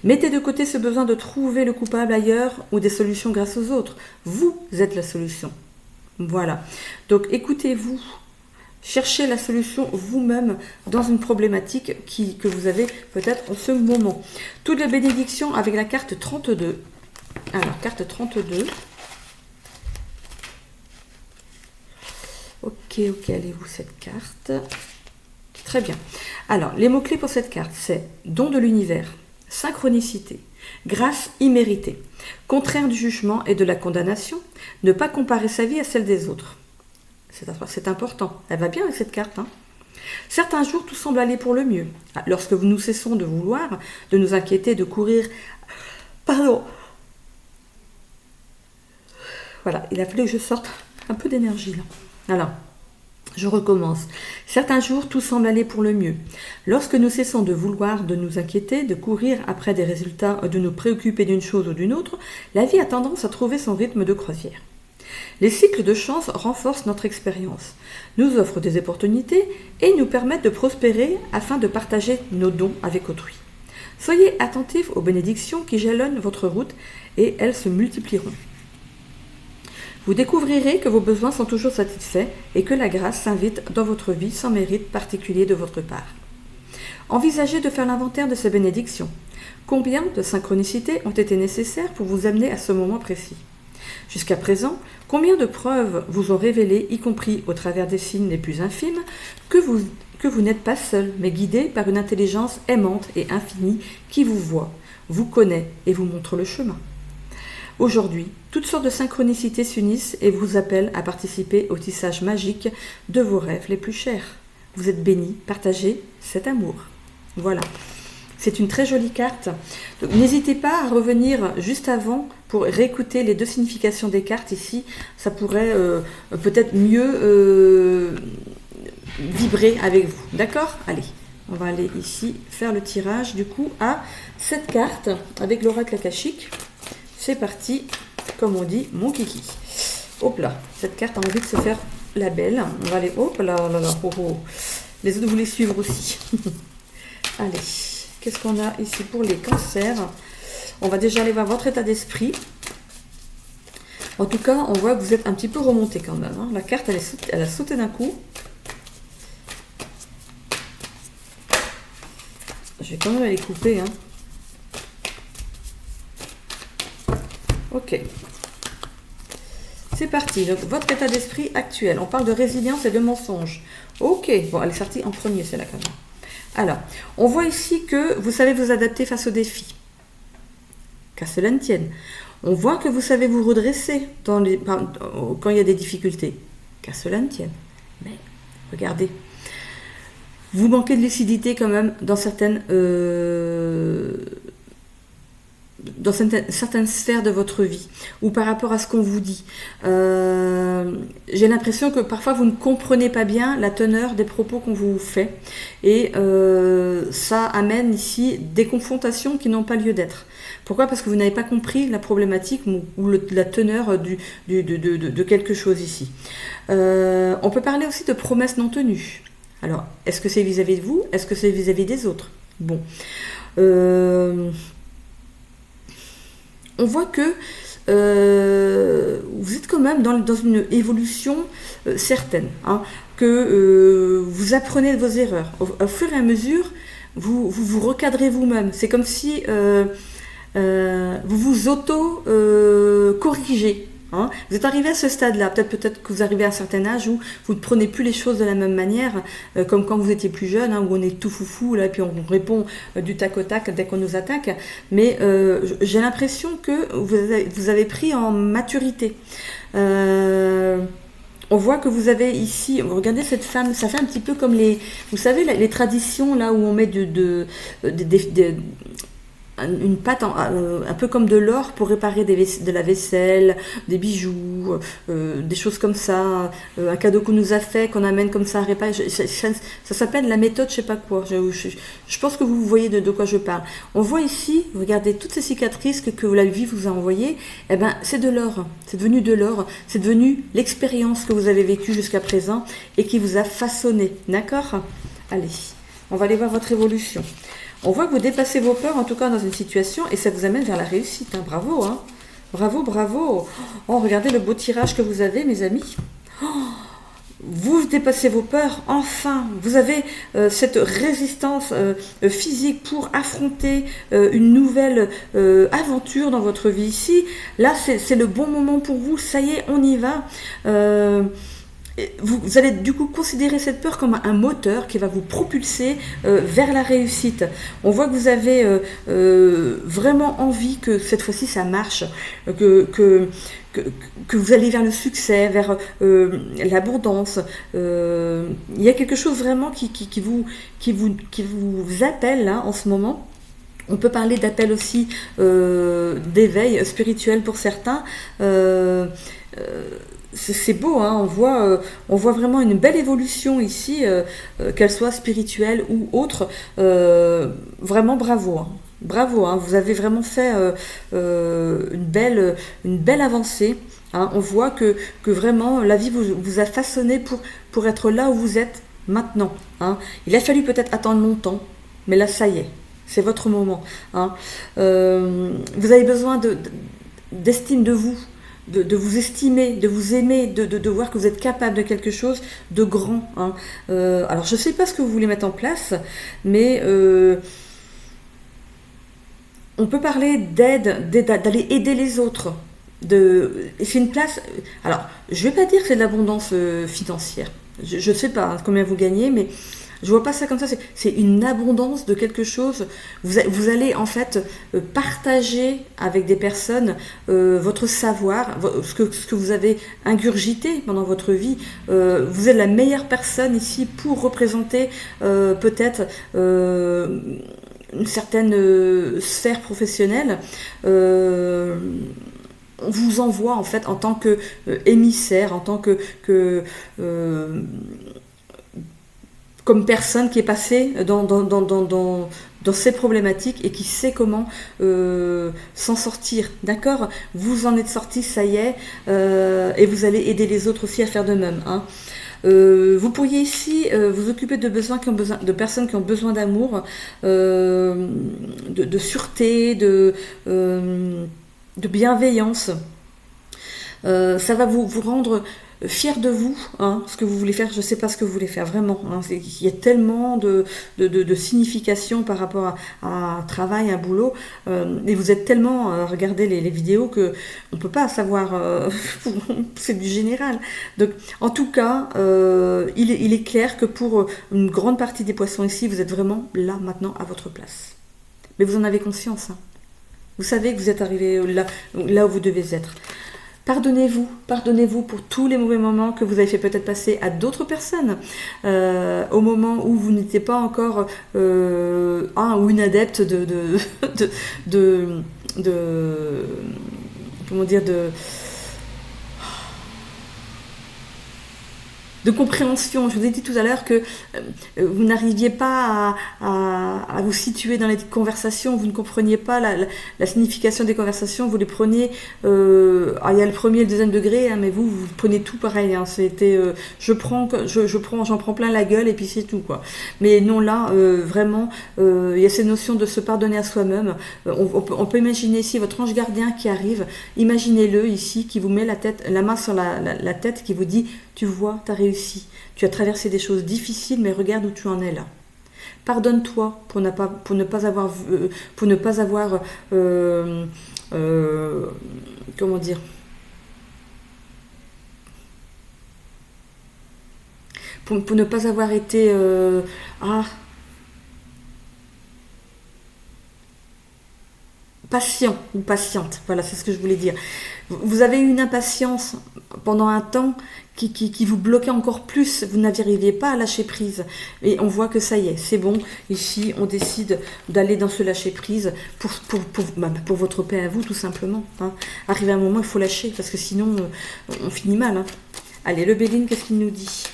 Mettez de côté ce besoin de trouver le coupable ailleurs ou des solutions grâce aux autres. Vous êtes la solution. Voilà. Donc écoutez-vous. Cherchez la solution vous-même dans une problématique que vous avez peut-être en ce moment. Toutes les bénédictions avec la carte 32. Alors, carte 32. Ok, elle est où cette carte? Très bien. Alors, les mots-clés pour cette carte, c'est don de l'univers, synchronicité, grâce imméritée, contraire du jugement et de la condamnation, ne pas comparer sa vie à celle des autres. C'est important. Elle va bien avec cette carte. Hein. Certains jours, tout semble aller pour le mieux. Lorsque nous cessons de vouloir, de nous inquiéter, de courir... Pardon. Voilà, il a fallu que je sorte un peu d'énergie là. Alors, je recommence. Certains jours, tout semble aller pour le mieux. Lorsque nous cessons de vouloir, de nous inquiéter, de courir après des résultats, de nous préoccuper d'une chose ou d'une autre, la vie a tendance à trouver son rythme de croisière. Les cycles de chance renforcent notre expérience, nous offrent des opportunités et nous permettent de prospérer afin de partager nos dons avec autrui. Soyez attentifs aux bénédictions qui jalonnent votre route et elles se multiplieront. Vous découvrirez que vos besoins sont toujours satisfaits et que la grâce s'invite dans votre vie sans mérite particulier de votre part. Envisagez de faire l'inventaire de ces bénédictions. Combien de synchronicités ont été nécessaires pour vous amener à ce moment précis ? Jusqu'à présent, combien de preuves vous ont révélé, y compris au travers des signes les plus infimes, que vous n'êtes pas seul, mais guidé par une intelligence aimante et infinie qui vous voit, vous connaît et vous montre le chemin. Aujourd'hui, toutes sortes de synchronicités s'unissent et vous appellent à participer au tissage magique de vos rêves les plus chers. Vous êtes bénis, partagez cet amour. Voilà. C'est une très jolie carte. Donc, n'hésitez pas à revenir juste avant pour réécouter les deux significations des cartes ici. Ça pourrait peut-être mieux vibrer avec vous. D'accord ? Allez, on va aller ici faire le tirage du coup à cette carte avec l'oracle akashique. C'est parti, comme on dit, mon kiki. Hop là, cette carte a envie de se faire la belle. On va aller, hop là, oh, oh. Les autres, vous les suivre aussi. Allez. Qu'est-ce qu'on a ici pour les cancers? On va déjà aller voir votre état d'esprit. En tout cas, on voit que vous êtes un petit peu remonté quand même. Hein. La carte, elle a sauté d'un coup. Je vais quand même aller couper. Hein. Ok. C'est parti. Donc, votre état d'esprit actuel. On parle de résilience et de mensonge. Ok. Bon, elle est sortie en premier, c'est là quand même. Alors, on voit ici que vous savez vous adapter face aux défis. Qu'à cela ne tienne. On voit que vous savez vous redresser quand il y a des difficultés. Qu'à cela ne tienne. Mais, regardez. Vous manquez de lucidité quand même dans certaines dans certaines sphères de votre vie ou par rapport à ce qu'on vous dit. J'ai l'impression que parfois vous ne comprenez pas bien la teneur des propos qu'on vous fait et ça amène ici des confrontations qui n'ont pas lieu d'être. Pourquoi ? Parce que vous n'avez pas compris la problématique ou la teneur de quelque chose ici. On peut parler aussi de promesses non tenues. Alors, est-ce que c'est vis-à-vis de vous ? Est-ce que c'est vis-à-vis des autres ? Bon. On voit que vous êtes quand même dans une évolution certaine, hein, que vous apprenez de vos erreurs. Au fur et à mesure, vous recadrez vous-même. C'est comme si vous vous auto-corrigez. Hein. Vous êtes arrivé à ce stade-là, peut-être que vous arrivez à un certain âge où vous ne prenez plus les choses de la même manière, comme quand vous étiez plus jeune, hein, où on est tout foufou, là, et puis on répond du tac au tac dès qu'on nous attaque. Mais j'ai l'impression que vous avez pris en maturité. On voit que vous avez ici, regardez cette femme, ça fait un petit peu comme vous savez, les traditions là où on met une pâte un peu comme de l'or pour réparer de la vaisselle, des bijoux, des choses comme ça, un cadeau qu'on nous a fait, qu'on amène comme ça à réparer. Ça s'appelle la méthode je sais pas quoi. Je pense que vous voyez de quoi je parle. On voit ici, regardez toutes ces cicatrices que la vie vous a envoyées, eh ben, c'est de l'or, c'est devenu de l'or, c'est devenu l'expérience que vous avez vécue jusqu'à présent et qui vous a façonné, d'accord ? Allez, on va aller voir votre évolution. On voit que vous dépassez vos peurs, en tout cas dans une situation, et ça vous amène vers la réussite. Hein. Bravo, hein. Bravo, bravo. Oh, regardez le beau tirage que vous avez, mes amis. Oh, vous dépassez vos peurs, enfin. Vous avez cette résistance physique pour affronter une nouvelle aventure dans votre vie ici. Là, c'est le bon moment pour vous. Ça y est, on y va. Vous allez du coup considérer cette peur comme un moteur qui va vous propulser vers la réussite. On voit que vous avez vraiment envie que cette fois-ci ça marche, que vous allez vers le succès, vers l'abondance. Il y a quelque chose vraiment qui vous appelle là, en ce moment. On peut parler d'appel aussi d'éveil spirituel pour certains. C'est beau, hein, on voit vraiment une belle évolution ici, qu'elle soit spirituelle ou autre. Vraiment bravo, hein. Bravo, hein, vous avez vraiment fait une belle avancée. Hein. On voit que vraiment la vie vous a façonné pour être là où vous êtes maintenant. Hein. Il a fallu peut-être attendre longtemps, mais là ça y est, c'est votre moment. Hein. Vous avez besoin d'estime de vous. De vous estimer, de vous aimer, de voir que vous êtes capable de quelque chose de grand. Hein. Alors je ne sais pas ce que vous voulez mettre en place, mais on peut parler d'aller aider les autres. C'est une place. Alors je ne vais pas dire que c'est de l'abondance financière. Je ne sais pas combien vous gagnez, mais je vois pas ça comme ça, c'est une abondance de quelque chose. Vous allez en fait partager avec des personnes votre savoir, ce que vous avez ingurgité pendant votre vie. Vous êtes la meilleure personne ici pour représenter peut-être une certaine sphère professionnelle. On vous envoie en fait en tant que émissaire, en tant que comme personne qui est passée dans ces problématiques et qui sait comment s'en sortir, d'accord ? Vous en êtes sorti, ça y est, et vous allez aider les autres aussi à faire de même. Hein. Vous pourriez ici vous occuper de personnes qui ont besoin d'amour, de sûreté, de bienveillance. Ça va vous rendre fier de vous, hein, ce que vous voulez faire. Je ne sais pas ce que vous voulez faire vraiment. Hein, il y a tellement de signification par rapport à un travail, à un boulot, et vous êtes tellement à regarder les vidéos que on ne peut pas savoir. C'est du général. Donc, en tout cas, il est clair que pour une grande partie des poissons ici, vous êtes vraiment là maintenant à votre place. Mais vous en avez conscience. Hein. Vous savez que vous êtes arrivé là où vous devez être. Pardonnez-vous pour tous les mauvais moments que vous avez fait peut-être passer à d'autres personnes, au moment où vous n'étiez pas encore un ou une adepte de de comment dire, de compréhension. Je vous ai dit tout à l'heure que vous n'arriviez pas à vous situer dans les conversations, vous ne compreniez pas la signification des conversations, vous les preniez, il y a le premier et le deuxième degré, hein, mais vous prenez tout pareil, hein, c'était j'en prends plein la gueule et puis c'est tout, quoi. Mais non, là, vraiment, il y a cette notion de se pardonner à soi-même. On peut imaginer ici votre ange gardien qui arrive, imaginez-le ici, qui vous met la main sur la tête, qui vous dit: tu vois, tu as réussi, tu as traversé des choses difficiles, mais regarde où tu en es là. Pardonne-toi pour ne pas avoir comment dire, pour ne pas avoir été patient ou patiente, voilà, c'est ce que je voulais dire. Vous avez eu une impatience pendant un temps qui vous bloquait encore plus, vous n'arriviez pas à lâcher prise. Et on voit que ça y est, c'est bon, ici on décide d'aller dans ce lâcher prise pour votre paix à vous, tout simplement. Hein. Arrivé à un moment, il faut lâcher, parce que sinon on finit mal. Hein. Allez, le Béline, qu'est-ce qu'il nous dit ?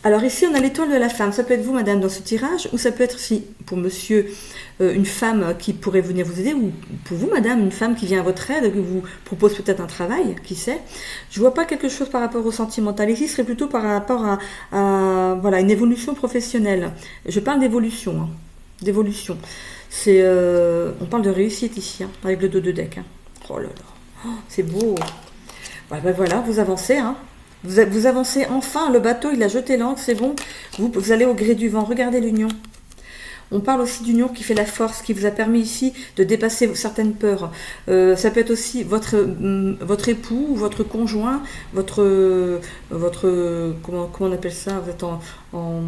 Alors ici, on a l'étoile de la femme. Ça peut être vous, madame, dans ce tirage, ou ça peut être, si pour monsieur, une femme qui pourrait venir vous aider, ou pour vous, madame, une femme qui vient à votre aide, qui vous propose peut-être un travail, qui sait. Je vois pas quelque chose par rapport au sentimental. Ici, ce serait plutôt par rapport à une évolution professionnelle. Je parle d'évolution. Hein. D'évolution. On parle de réussite ici, hein, avec le dos de deck. Hein. Oh là là, oh, c'est beau. Ouais, ben voilà, vous avancez, hein. Vous avancez enfin, le bateau il a jeté l'ancre, c'est bon, vous allez au gré du vent, regardez l'union. On parle aussi d'union qui fait la force, qui vous a permis ici de dépasser certaines peurs. Ça peut être aussi votre époux, votre conjoint, votre comment on appelle ça, vous êtes comment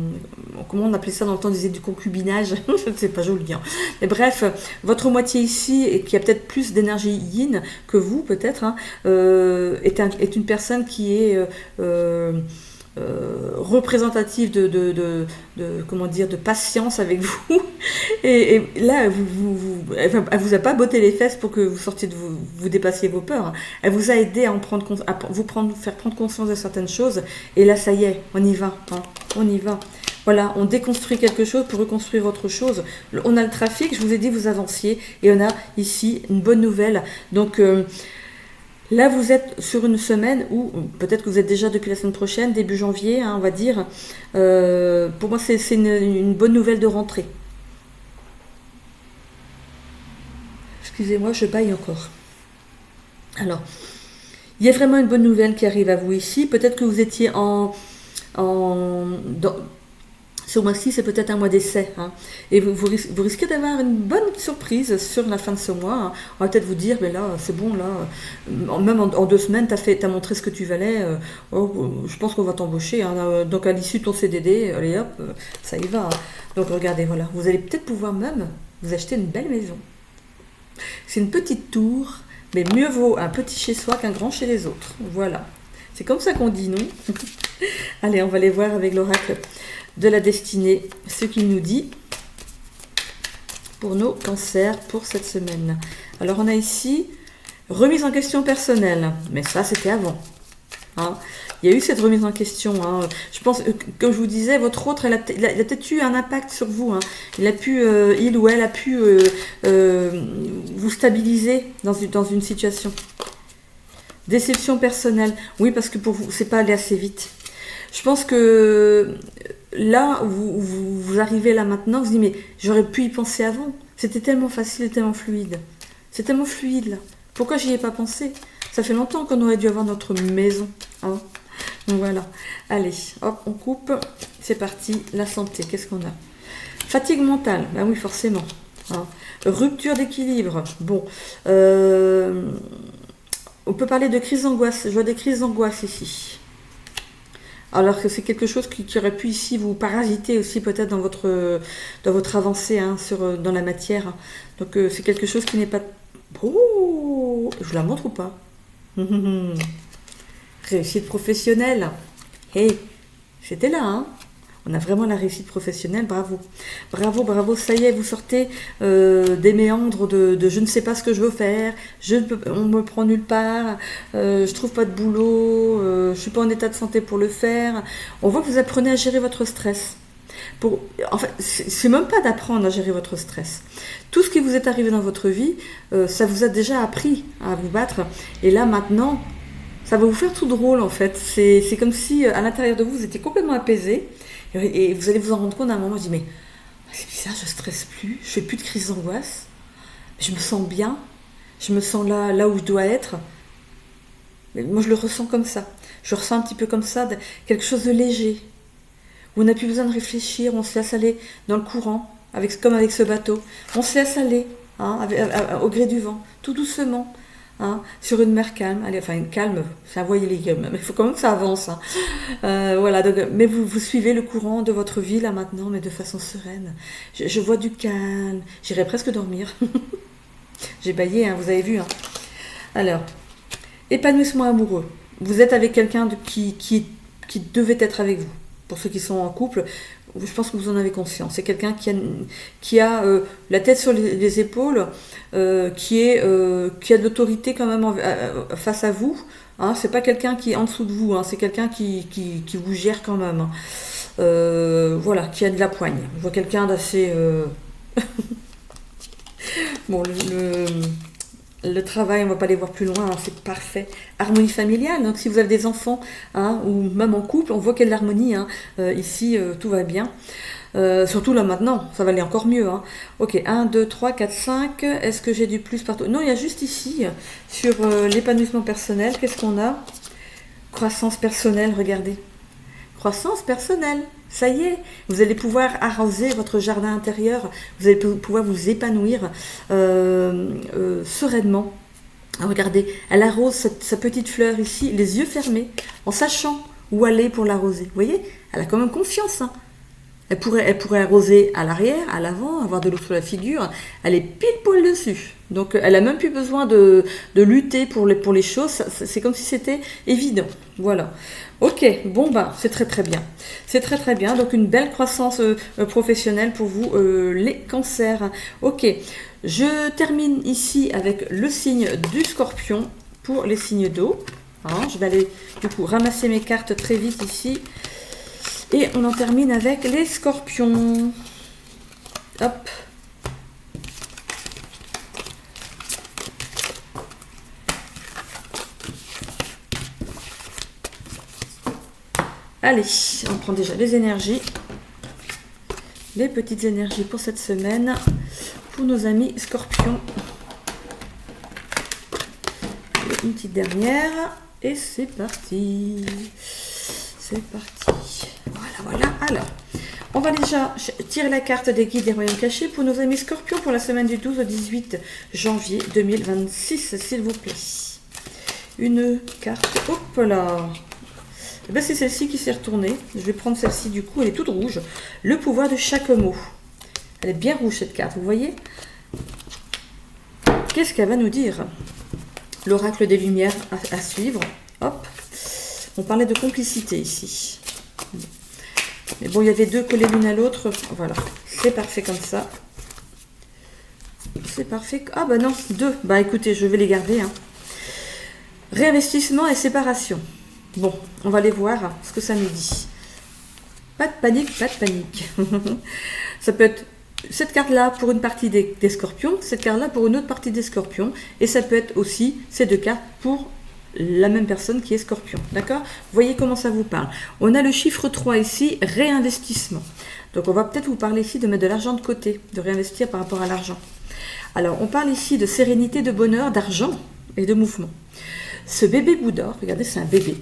on appelait ça dans le temps, on disait du concubinage, je ne sais pas, joli. Hein. Mais bref, votre moitié ici, et qui a peut-être plus d'énergie yin que vous, peut-être, hein, est une personne qui est représentative de comment dire, de patience avec vous, et là elle vous a pas botté les fesses pour que vous sortiez vous dépassiez vos peurs, hein. Elle vous a aidé à faire prendre conscience de certaines choses, et là ça y est, on y va, hein, on y va. Voilà, on déconstruit quelque chose pour reconstruire autre chose. On a le trafic, je vous ai dit vous avanciez, et on a ici une bonne nouvelle. Donc là, vous êtes sur une semaine où, peut-être que vous êtes déjà depuis la semaine prochaine, début janvier, hein, on va dire. Pour moi, c'est une bonne nouvelle de rentrée. Excusez-moi, je baille encore. Alors, il y a vraiment une bonne nouvelle qui arrive à vous ici. Peut-être que vous étiez ce mois-ci, c'est peut-être un mois d'essai. Hein. Et vous risquez d'avoir une bonne surprise sur la fin de ce mois. Hein. On va peut-être vous dire, mais là, c'est bon, là, même en 2 semaines, t'as montré ce que tu valais. Je pense qu'on va t'embaucher. Hein. Donc, à l'issue de ton CDD, allez hop, ça y va. Hein. Donc, regardez, voilà. Vous allez peut-être pouvoir même vous acheter une belle maison. C'est une petite tour, mais mieux vaut un petit chez soi qu'un grand chez les autres. Voilà. C'est comme ça qu'on dit, non? Allez, on va aller voir avec l'oracle de la destinée ce qu'il nous dit pour nos cancers pour cette semaine. Alors on a ici remise en question personnelle, mais ça c'était avant. Hein. Il y a eu cette remise en question. Hein. Je pense, comme je vous disais, votre autre, il a peut-être eu un impact sur vous. Hein. Il ou elle a pu vous stabiliser dans une situation. Déception personnelle. Oui, parce que pour vous, c'est pas allé assez vite. Je pense que là, vous arrivez là maintenant, vous vous dites, mais j'aurais pu y penser avant. C'était tellement facile et tellement fluide. C'est tellement fluide, là. Pourquoi j'y ai pas pensé? Ça fait longtemps qu'on aurait dû avoir notre maison. Hein. Donc voilà. Allez, hop, on coupe. C'est parti. La santé, qu'est-ce qu'on a? Fatigue mentale. Ben oui, forcément. Hein. Rupture d'équilibre. Bon. On peut parler de crise d'angoisse. Je vois des crises d'angoisse ici. Alors que c'est quelque chose qui aurait pu ici vous parasiter aussi peut-être dans votre avancée hein, dans la matière. Donc c'est quelque chose qui n'est pas... Oh, je vous la montre ou pas? Réussite professionnelle. Hey, c'était là, hein? On a vraiment la réussite professionnelle, bravo. Bravo, bravo, ça y est, vous sortez des méandres de je ne sais pas ce que je veux faire, on me prend nulle part, je trouve pas de boulot, je suis pas en état de santé pour le faire. On voit que vous apprenez à gérer votre stress. En fait, c'est même pas d'apprendre à gérer votre stress. Tout ce qui vous est arrivé dans votre vie, ça vous a déjà appris à vous battre. Et là, maintenant, ça va vous faire tout drôle, en fait. C'est comme si, à l'intérieur de vous, vous étiez complètement apaisé. Et vous allez vous en rendre compte à un moment, je dis, mais c'est bizarre, je stresse plus, je fais plus de crise d'angoisse. Je me sens bien, je me sens là où je dois être. Mais moi, je le ressens comme ça. Je ressens un petit peu comme ça, quelque chose de léger. On n'a plus besoin de réfléchir, on se laisse aller dans le courant, comme avec ce bateau. On se laisse aller, au gré du vent, tout doucement, sur une mer calme. Allez, enfin, une calme, c'est un voilier, mais il faut quand même que ça avance. Voilà, donc, mais vous suivez le courant de votre vie là maintenant, mais de façon sereine. Je vois du calme, j'irai presque dormir. J'ai bâillé, vous avez vu. Alors, épanouissement amoureux. Vous êtes avec quelqu'un qui devait être avec vous. Pour ceux qui sont en couple, je pense que vous en avez conscience. C'est quelqu'un qui a la tête sur les épaules, qui a de l'autorité quand même face à vous. C'est pas quelqu'un qui est en dessous de vous, c'est quelqu'un qui vous gère quand même. Voilà, qui a de la poigne. Je vois quelqu'un d'assez... Bon, le travail, on ne va pas aller voir plus loin, c'est parfait. Harmonie familiale, donc si vous avez des enfants ou même en couple, on voit qu'il y a de l'harmonie. Ici, tout va bien. Surtout là maintenant, ça va aller encore mieux. Ok, 1, 2, 3, 4, 5. Est-ce que j'ai du plus partout? Non, il y a juste ici, sur l'épanouissement personnel, qu'est-ce qu'on a? Croissance personnelle, regardez. Croissance personnelle, ça y est, vous allez pouvoir arroser votre jardin intérieur, vous allez pouvoir vous épanouir sereinement. Regardez, elle arrose sa petite fleur ici, les yeux fermés, en sachant où aller pour l'arroser. Vous voyez, elle a quand même confiance. Elle pourrait arroser à l'arrière, à l'avant, avoir de l'eau sur la figure. Elle est pile poil dessus. Donc elle n'a même plus besoin de lutter pour les choses. C'est comme si c'était évident. Voilà. Ok, bon c'est très très bien. C'est très très bien. Donc une belle croissance professionnelle pour vous, les cancers. Ok, je termine ici avec le signe du Scorpion pour les signes d'eau. Je vais aller du coup ramasser mes cartes très vite ici. Et on en termine avec les Scorpions. Hop. Allez, on prend déjà les énergies. Les petites énergies pour cette semaine. Pour nos amis Scorpions. Et une petite dernière. Et c'est parti. C'est parti. Voilà. Alors, on va déjà tirer la carte des guides des royaumes cachés pour nos amis Scorpions pour la semaine du 12 au 18 janvier 2026, s'il vous plaît. Une carte. Hop là. Et bien, c'est celle-ci qui s'est retournée. Je vais prendre celle-ci du coup, elle est toute rouge. Le pouvoir de chaque mot. Elle est bien rouge cette carte, vous voyez? Qu'est-ce qu'elle va nous dire? L'oracle des lumières à suivre. Hop. On parlait de complicité ici. Mais bon, il y avait deux collés l'une à l'autre. Voilà. C'est parfait comme ça. C'est parfait. Ah bah non, deux. Bah écoutez, je vais les garder. Réinvestissement et séparation. Bon, on va aller voir ce que ça nous dit. Pas de panique, pas de panique. Ça peut être cette carte-là pour une partie des Scorpions, cette carte-là pour une autre partie des Scorpions. Et ça peut être aussi ces deux cartes pour la même personne qui est Scorpion. D'accord? Vous voyez comment ça vous parle. On a le chiffre 3 ici, réinvestissement. Donc on va peut-être vous parler ici de mettre de l'argent de côté, de réinvestir par rapport à l'argent. Alors on parle ici de sérénité, de bonheur, d'argent et de mouvement. Ce bébé Bouddha, regardez, c'est un bébé.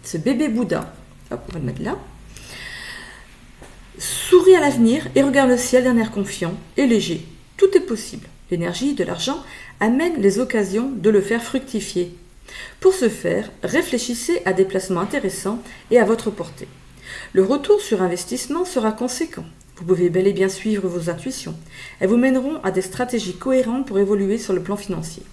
Ce bébé Bouddha, hop, on va le mettre là, sourit à l'avenir et regarde le ciel d'un air confiant et léger. Tout est possible. L'énergie de l'argent amène les occasions de le faire fructifier. Pour ce faire, réfléchissez à des placements intéressants et à votre portée. Le retour sur investissement sera conséquent. Vous pouvez bel et bien suivre vos intuitions. Elles vous mèneront à des stratégies cohérentes pour évoluer sur le plan financier.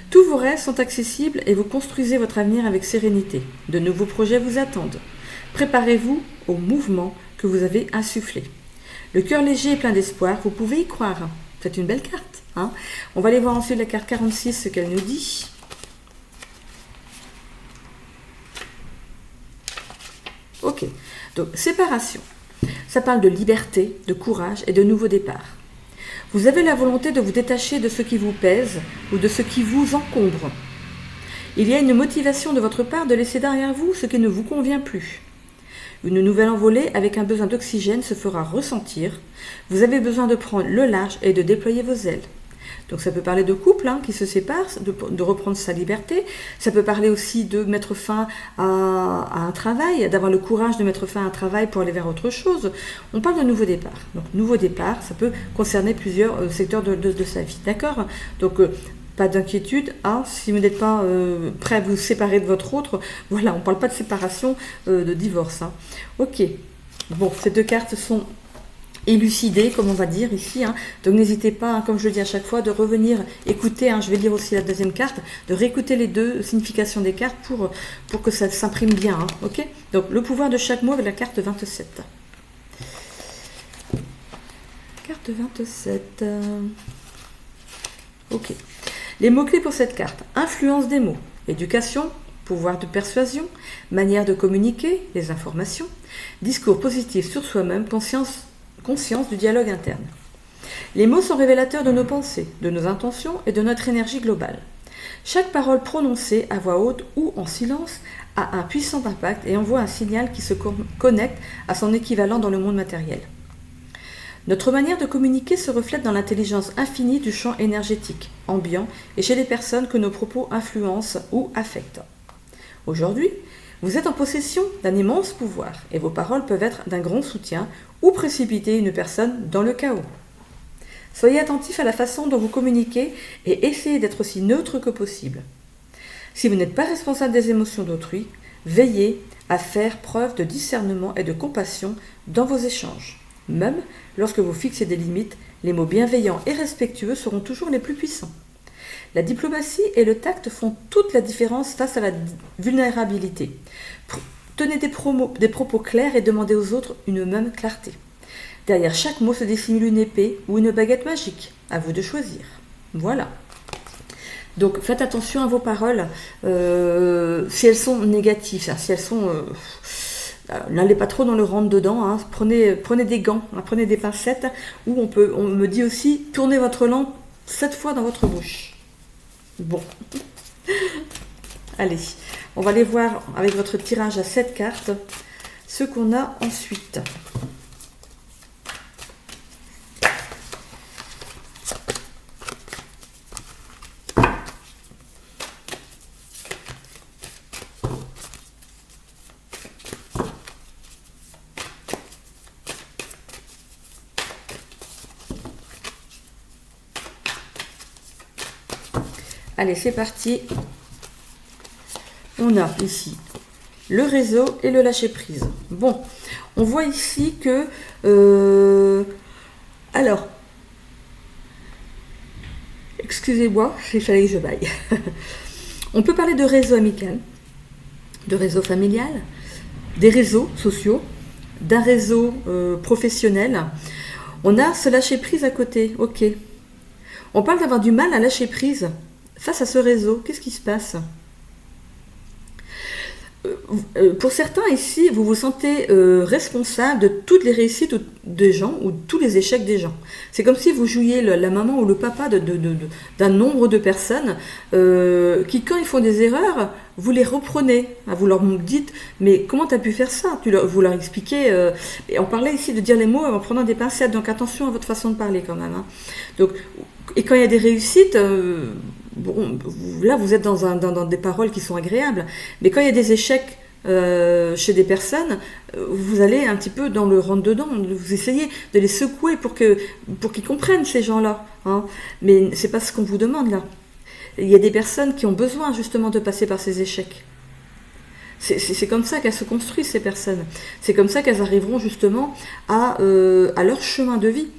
Tous vos rêves sont accessibles et vous construisez votre avenir avec sérénité. De nouveaux projets vous attendent. Préparez-vous au mouvement que vous avez insufflé. Le cœur léger et plein d'espoir, vous pouvez y croire. C'est une belle carte. Hein. On va aller voir ensuite la carte 46, ce qu'elle nous dit. Ok, donc séparation. Ça parle de liberté, de courage et de nouveau départ. Vous avez la volonté de vous détacher de ce qui vous pèse ou de ce qui vous encombre. Il y a une motivation de votre part de laisser derrière vous ce qui ne vous convient plus. Une nouvelle envolée avec un besoin d'oxygène se fera ressentir. Vous avez besoin de prendre le large et de déployer vos ailes. Donc ça peut parler de couple qui se sépare, de reprendre sa liberté. Ça peut parler aussi de mettre fin à un travail, d'avoir le courage de mettre fin à un travail pour aller vers autre chose. On parle de nouveau départ. Donc nouveau départ, ça peut concerner plusieurs secteurs de sa vie. D'accord ? Donc pas d'inquiétude, si vous n'êtes pas prêt à vous séparer de votre autre, voilà, on ne parle pas de séparation, de divorce. Ok, bon, ces deux cartes sont élucidées, comme on va dire ici, donc n'hésitez pas, comme je le dis à chaque fois, de revenir écouter, je vais lire aussi la deuxième carte, de réécouter les deux significations des cartes pour que ça s'imprime bien, ok ? Donc le pouvoir de chaque mot avec la carte 27. Carte 27, ok. Les mots-clés pour cette carte: influence des mots, éducation, pouvoir de persuasion, manière de communiquer, les informations, discours positif sur soi-même, conscience du dialogue interne. Les mots sont révélateurs de nos pensées, de nos intentions et de notre énergie globale. Chaque parole prononcée à voix haute ou en silence a un puissant impact et envoie un signal qui se connecte à son équivalent dans le monde matériel. Notre manière de communiquer se reflète dans l'intelligence infinie du champ énergétique, ambiant et chez les personnes que nos propos influencent ou affectent. Aujourd'hui, vous êtes en possession d'un immense pouvoir et vos paroles peuvent être d'un grand soutien ou précipiter une personne dans le chaos. Soyez attentifs à la façon dont vous communiquez et essayez d'être aussi neutre que possible. Si vous n'êtes pas responsable des émotions d'autrui, veillez à faire preuve de discernement et de compassion dans vos échanges. Même lorsque vous fixez des limites, les mots bienveillants et respectueux seront toujours les plus puissants. La diplomatie et le tact font toute la différence face à la vulnérabilité. Tenez des propos clairs et demandez aux autres une même clarté. Derrière chaque mot se dissimule une épée ou une baguette magique. À vous de choisir. Voilà. Donc faites attention à vos paroles si elles sont négatives, si elles sont... N'allez pas trop dans le rentre-dedans, prenez des gants, prenez des pincettes, ou on me dit aussi, tournez votre langue 7 fois dans votre bouche. Bon. Allez, on va aller voir avec votre tirage à 7 cartes ce qu'on a ensuite. Allez, c'est parti. On a ici le réseau et le lâcher-prise. Bon, on voit ici que... alors, excusez-moi, il fallait que je baille. On peut parler de réseau amical, de réseau familial, des réseaux sociaux, d'un réseau professionnel. On a ce lâcher-prise à côté, ok. On parle d'avoir du mal à lâcher prise. Face à ce réseau, qu'est-ce qui se passe ? Pour certains ici, vous vous sentez responsable de toutes les réussites des gens ou de tous les échecs des gens. C'est comme si vous jouiez la maman ou le papa d'un nombre de personnes qui, quand ils font des erreurs, vous les reprenez. Vous leur dites, mais comment tu as pu faire ça ? Vous leur expliquez. Et on parlait ici de dire les mots en prenant des pincettes, donc attention à votre façon de parler quand même. Donc, et quand il y a des réussites... Bon, là, vous êtes dans des paroles qui sont agréables, mais quand il y a des échecs chez des personnes, vous allez un petit peu dans le rentre-dedans, vous essayez de les secouer pour qu'ils comprennent ces gens-là. Mais c'est pas ce qu'on vous demande là. Il y a des personnes qui ont besoin justement de passer par ces échecs. C'est comme ça qu'elles se construisent, ces personnes. C'est comme ça qu'elles arriveront justement à leur chemin de vie,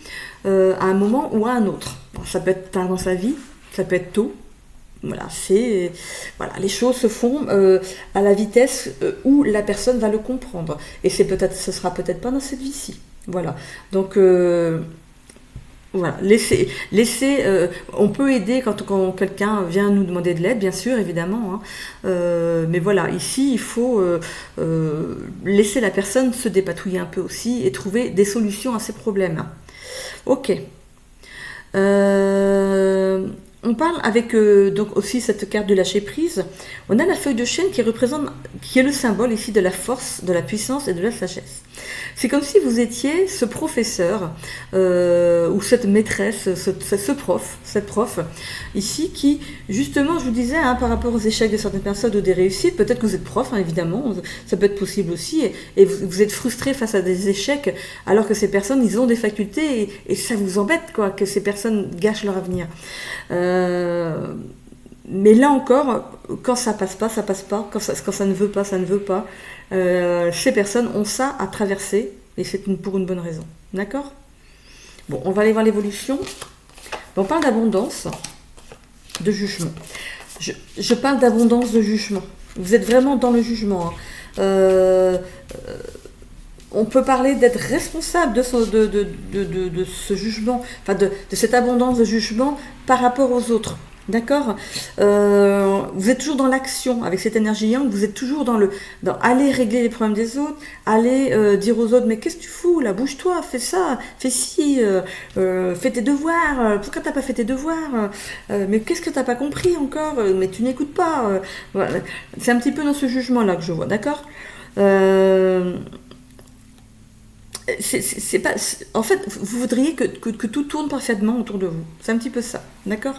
à un moment ou à un autre. Alors, ça peut être tard dans sa vie, ça peut être tôt. Voilà, voilà, les choses se font à la vitesse où la personne va le comprendre. Et ce sera peut-être pas dans cette vie-ci. Voilà. Donc voilà, on peut aider quand quelqu'un vient nous demander de l'aide, bien sûr, évidemment. Hein. Mais voilà, ici, il faut laisser la personne se dépatouiller un peu aussi et trouver des solutions à ses problèmes. Ok. On parle avec donc aussi cette carte de lâcher prise. On a la feuille de chêne qui est le symbole ici de la force, de la puissance et de la sagesse. C'est comme si vous étiez ce professeur ou cette maîtresse, cette prof ici qui, justement, je vous disais, hein, par rapport aux échecs de certaines personnes ou des réussites, peut-être que vous êtes prof, hein, évidemment, ça peut être possible aussi, et vous êtes frustré face à des échecs alors que ces personnes, ils ont des facultés et ça vous embête, quoi, que ces personnes gâchent leur avenir. Mais là encore, quand ça passe pas, ça passe pas. Quand ça ne veut pas, ça ne veut pas. Ces personnes ont ça à traverser et c'est pour une bonne raison. D'accord ? Bon, on va aller voir l'évolution. On parle d'abondance, de jugement. Je parle d'abondance de jugement. Vous êtes vraiment dans le jugement. Hein. On peut parler d'être responsable de ce jugement, enfin de cette abondance de jugement par rapport aux autres. D'accord ? Vous êtes toujours dans l'action avec cette énergie yang, vous êtes toujours dans aller régler les problèmes des autres, aller dire aux autres, mais qu'est-ce que tu fous là, bouge-toi, fais ça, fais ci, fais tes devoirs, pourquoi t'as pas fait tes devoirs, mais qu'est-ce que t'as pas compris encore, mais tu n'écoutes pas. Voilà. C'est un petit peu dans ce jugement-là que je vois, d'accord ? En fait, vous voudriez que tout tourne parfaitement autour de vous. C'est un petit peu ça, d'accord ?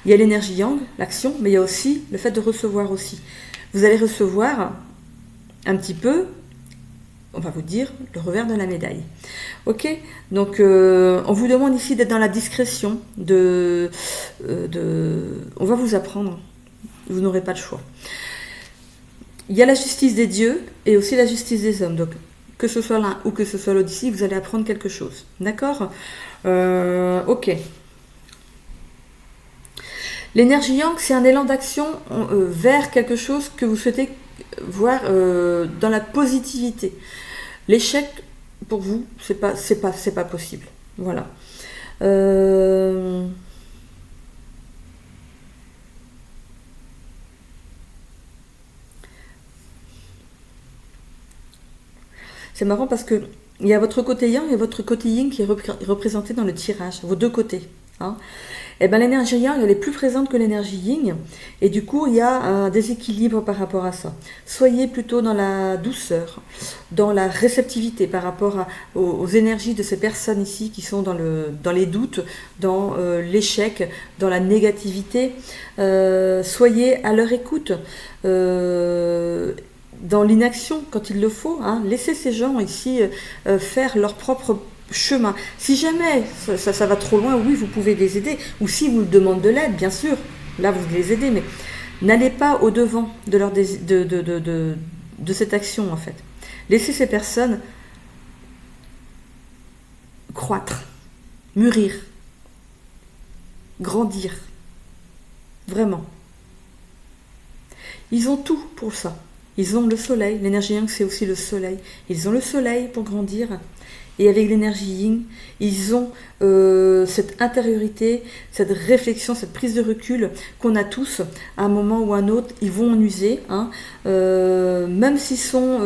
Il y a l'énergie yang, l'action, mais il y a aussi le fait de recevoir aussi. Vous allez recevoir un petit peu, on va vous dire, le revers de la médaille. Ok ? Donc, on vous demande ici d'être dans la discrétion, on va vous apprendre, vous n'aurez pas le choix. Il y a la justice des dieux et aussi la justice des hommes. Donc, que ce soit l'un ou que ce soit l'autre ici, vous allez apprendre quelque chose. D'accord ? Ok. L'énergie yang, c'est un élan d'action vers quelque chose que vous souhaitez voir dans la positivité. L'échec, pour vous, c'est pas possible. Voilà. C'est marrant parce que il y a votre côté yang et votre côté yin qui est représenté dans le tirage, vos deux côtés. Hein. Et bien l'énergie yang, elle est plus présente que l'énergie yin, et du coup il y a un déséquilibre par rapport à ça. Soyez plutôt dans la douceur, dans la réceptivité par rapport aux énergies de ces personnes ici qui sont dans les doutes, dans l'échec, dans la négativité. Soyez à leur écoute. Dans l'inaction, quand il le faut, hein, laissez ces gens ici faire leur propre chemin. Si jamais ça va trop loin, oui, vous pouvez les aider. Ou si vous demandent de l'aide, bien sûr, là, vous les aidez. Mais n'allez pas au-devant de cette action, en fait. Laissez ces personnes croître, mûrir, grandir. Vraiment. Ils ont tout pour ça. Ils ont le soleil, l'énergie yang c'est aussi le soleil. Ils ont le soleil pour grandir. Et avec l'énergie yin, ils ont cette intériorité, cette réflexion, cette prise de recul qu'on a tous. À un moment ou à un autre, ils vont en user. Hein, même s'ils sont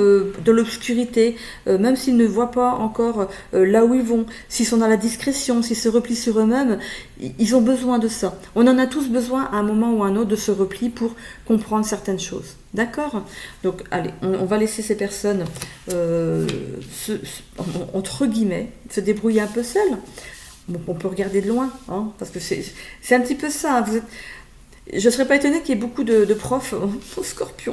dans l'obscurité, même s'ils ne voient pas encore là où ils vont, s'ils sont dans la discrétion, s'ils se replient sur eux-mêmes, ils ont besoin de ça. On en a tous besoin à un moment ou à un autre de ce repli pour comprendre certaines choses. D'accord ? Donc, allez, on va laisser ces personnes, entre guillemets, se débrouiller un peu seules. Bon, on peut regarder de loin, hein, parce que c'est un petit peu ça. Hein, je ne serais pas étonnée qu'il y ait beaucoup de profs au Scorpion.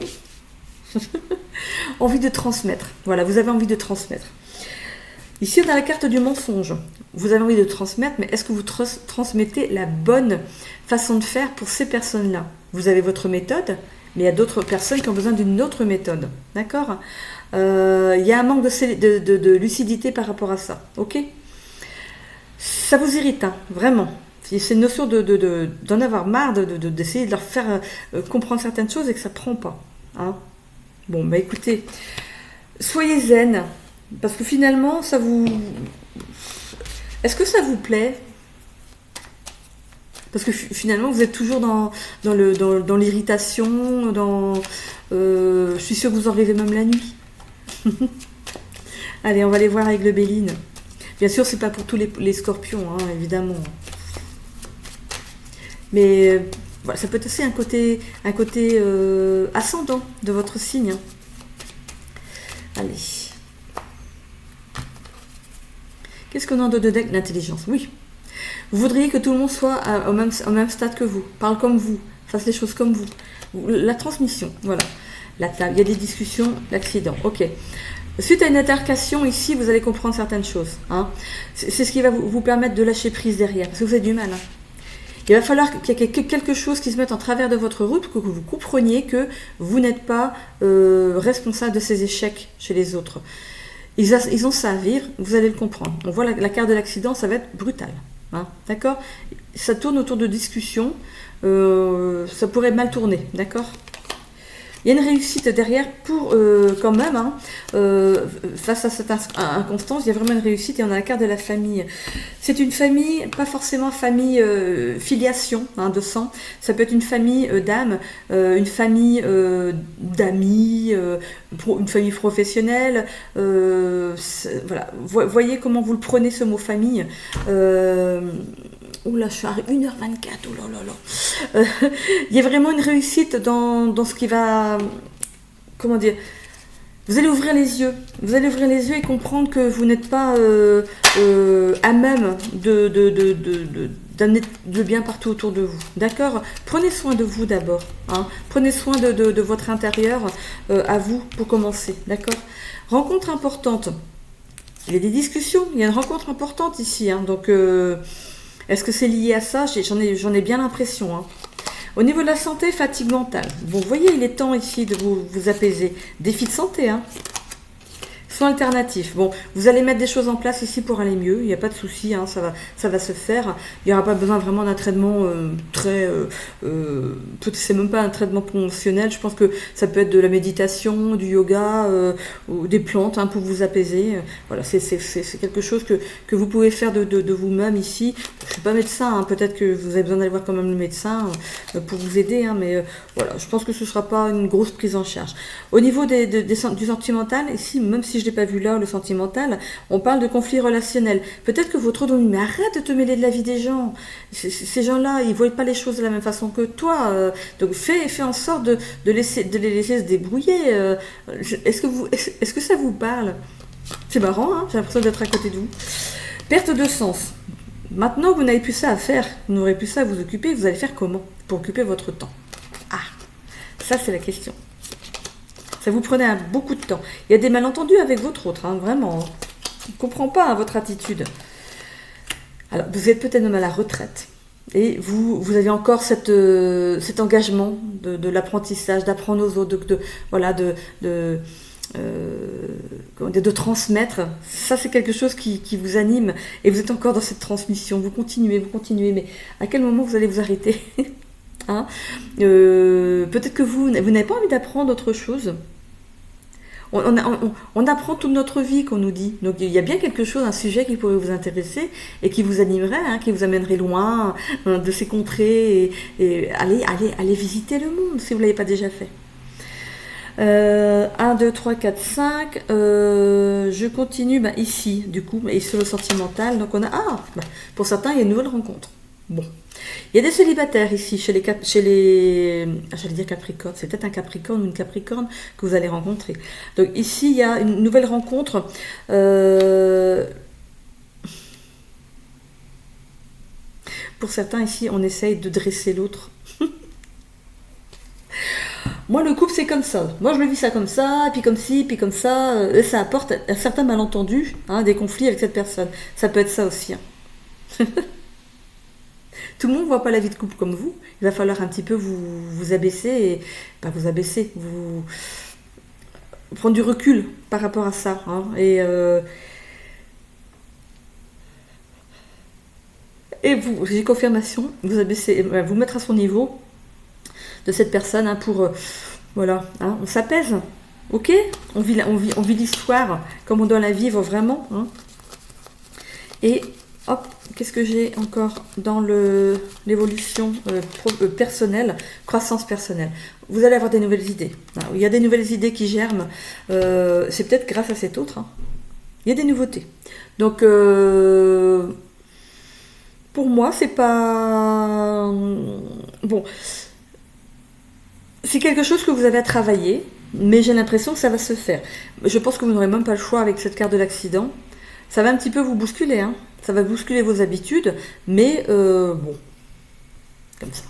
Envie de transmettre. Voilà, vous avez envie de transmettre. Ici, on a la carte du mensonge. Vous avez envie de transmettre, mais est-ce que vous transmettez la bonne façon de faire pour ces personnes-là ? Vous avez votre méthode, mais il y a d'autres personnes qui ont besoin d'une autre méthode. D'accord ? Il y a un manque de lucidité par rapport à ça. Ok ? Ça vous irrite, hein, vraiment. C'est une notion d'en avoir marre, d'essayer de leur faire comprendre certaines choses et que ça ne prend pas. Hein. Bon, bah écoutez, soyez zen, parce que finalement, ça vous... Est-ce que ça vous plaît? Parce que finalement, vous êtes toujours dans l'irritation, je suis sûre que vous en rêvez même la nuit. Allez, on va aller voir avec le Béline. Bien sûr, c'est pas pour tous les scorpions, hein, évidemment. Mais voilà, ça peut être aussi un côté ascendant de votre signe. Hein. Allez. Qu'est-ce qu'on a de deck? L'intelligence, oui. Vous voudriez que tout le monde soit au même stade que vous, parle comme vous, fasse les choses comme vous. La transmission, voilà. La table, il y a des discussions, l'accident, ok. Suite à une altercation, ici, vous allez comprendre certaines choses. Hein. C'est ce qui va vous permettre de lâcher prise derrière, parce que vous avez du mal. Hein. Il va falloir qu'il y ait quelque chose qui se mette en travers de votre route, que vous compreniez que vous n'êtes pas responsable de ces échecs chez les autres. Ils ont ça à vivre, vous allez le comprendre. On voit la carte de l'accident, ça va être brutal. Hein, d'accord? Ça tourne autour de discussions, ça pourrait mal tourner, d'accord? Il y a une réussite derrière pour, quand même, hein, face à cette inconstance, il y a vraiment une réussite et on a la carte de la famille. C'est une famille, pas forcément famille filiation hein, de sang, ça peut être une famille d'âme, une famille d'amis, une famille professionnelle. Voilà. Voyez comment vous le prenez ce mot famille. Oula, je suis à 1h24, oh là là là. Il y a vraiment une réussite dans ce qui va... Comment dire? Vous allez ouvrir les yeux. Vous allez ouvrir les yeux et comprendre que vous n'êtes pas à même d'amener le bien partout autour de vous. D'accord? Prenez soin de vous d'abord. Hein. Prenez soin de votre intérieur à vous pour commencer. D'accord? Rencontre importante. Il y a des discussions. Il y a une rencontre importante ici. Hein. Donc... est-ce que c'est lié à ça? J'en ai bien l'impression. Hein. Au niveau de la santé, fatigue mentale. Bon, vous voyez, il est temps ici de vous apaiser. Défi de santé, hein. Soins alternatifs. Bon, vous allez mettre des choses en place ici pour aller mieux. Il n'y a pas de souci, hein, ça va se faire. Il n'y aura pas besoin vraiment d'un traitement c'est même pas un traitement conventionnel. Je pense que ça peut être de la méditation, du yoga, ou des plantes hein, pour vous apaiser. Voilà, c'est quelque chose que vous pouvez faire de vous-même ici. Je ne suis pas médecin, hein, peut-être que vous avez besoin d'aller voir quand même le médecin pour vous aider, hein, mais voilà, je pense que ce ne sera pas une grosse prise en charge. Au niveau du sentimental, ici, même si je ne l'ai pas vu là, le sentimental, on parle de conflit relationnel. Peut-être que votre don, mais arrête de te mêler de la vie des gens. Ces gens-là, ils ne voient pas les choses de la même façon que toi. Donc fais en sorte de les laisser se débrouiller. Est-ce que ça vous parle? C'est marrant, hein, j'ai l'impression d'être à côté de vous. Perte de sens. Maintenant, vous n'avez plus ça à faire. Vous n'aurez plus ça à vous occuper. Vous allez faire comment pour occuper votre temps? Ah, ça c'est la question. Ça vous prenait beaucoup de temps. Il y a des malentendus avec votre autre, hein, vraiment. Je ne comprends pas hein, votre attitude. Alors, vous êtes peut-être même à la retraite. Et vous avez encore cet engagement de l'apprentissage, d'apprendre aux autres, de transmettre. Ça, c'est quelque chose qui vous anime. Et vous êtes encore dans cette transmission. Vous continuez. Mais à quel moment vous allez vous arrêter? Hein peut-être que vous n'avez pas envie d'apprendre autre chose. On apprend toute notre vie qu'on nous dit. Donc il y a bien quelque chose, un sujet qui pourrait vous intéresser et qui vous animerait, hein, qui vous amènerait loin de ces contrées et allez visiter le monde si vous ne l'avez pas déjà fait. 1, 2, 3, 4, 5. Je continue ici, du coup, et sur le sentimental. Donc on a... pour certains, il y a une nouvelle rencontre. Bon. Il y a des célibataires ici, j'allais dire Capricorne, c'est peut-être un Capricorne ou une Capricorne que vous allez rencontrer. Donc ici, il y a une nouvelle rencontre. Pour certains, ici, on essaye de dresser l'autre. Moi, le couple, c'est comme ça. Moi, je le vis ça comme ça, puis comme ci, puis comme ça. Ça apporte un certain malentendu, hein, des conflits avec cette personne. Ça peut être ça aussi. Hein. Tout le monde ne voit pas la vie de couple comme vous. Il va falloir un petit peu vous abaisser, et pas vous abaisser, vous prendre du recul par rapport à ça. Hein, et Et vous, j'ai confirmation, vous abaissez, vous mettre à son niveau de cette personne hein, pour... voilà, hein, on s'apaise. Ok, on vit l'histoire comme on doit la vivre vraiment. Hein. Et hop, qu'est-ce que j'ai encore dans l'évolution personnelle, croissance personnelle. Vous allez avoir des nouvelles idées. Hein. Il y a des nouvelles idées qui germent. C'est peut-être grâce à cet autre. Hein. Il y a des nouveautés. Donc, pour moi, c'est pas... Bon, c'est quelque chose que vous avez à travailler. Mais j'ai l'impression que ça va se faire. Je pense que vous n'aurez même pas le choix avec cette carte de l'accident. Ça va un petit peu vous bousculer. Hein. Ça va bousculer vos habitudes. Mais bon, comme ça.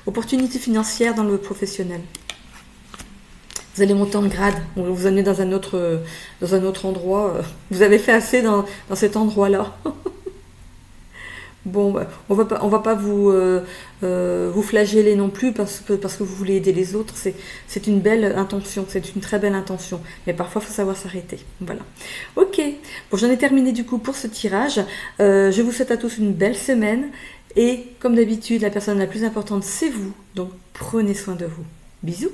Opportunité financière dans le professionnel. Vous allez monter en grade. On va vous amener dans un autre endroit. Vous avez fait assez dans cet endroit-là. Bon, bah, on va pas vous flageller non plus parce que vous voulez aider les autres. C'est une belle intention, c'est une très belle intention. Mais parfois, il faut savoir s'arrêter. Voilà. Ok. Bon, j'en ai terminé du coup pour ce tirage. Je vous souhaite à tous une belle semaine. Et comme d'habitude, la personne la plus importante, c'est vous. Donc, prenez soin de vous. Bisous.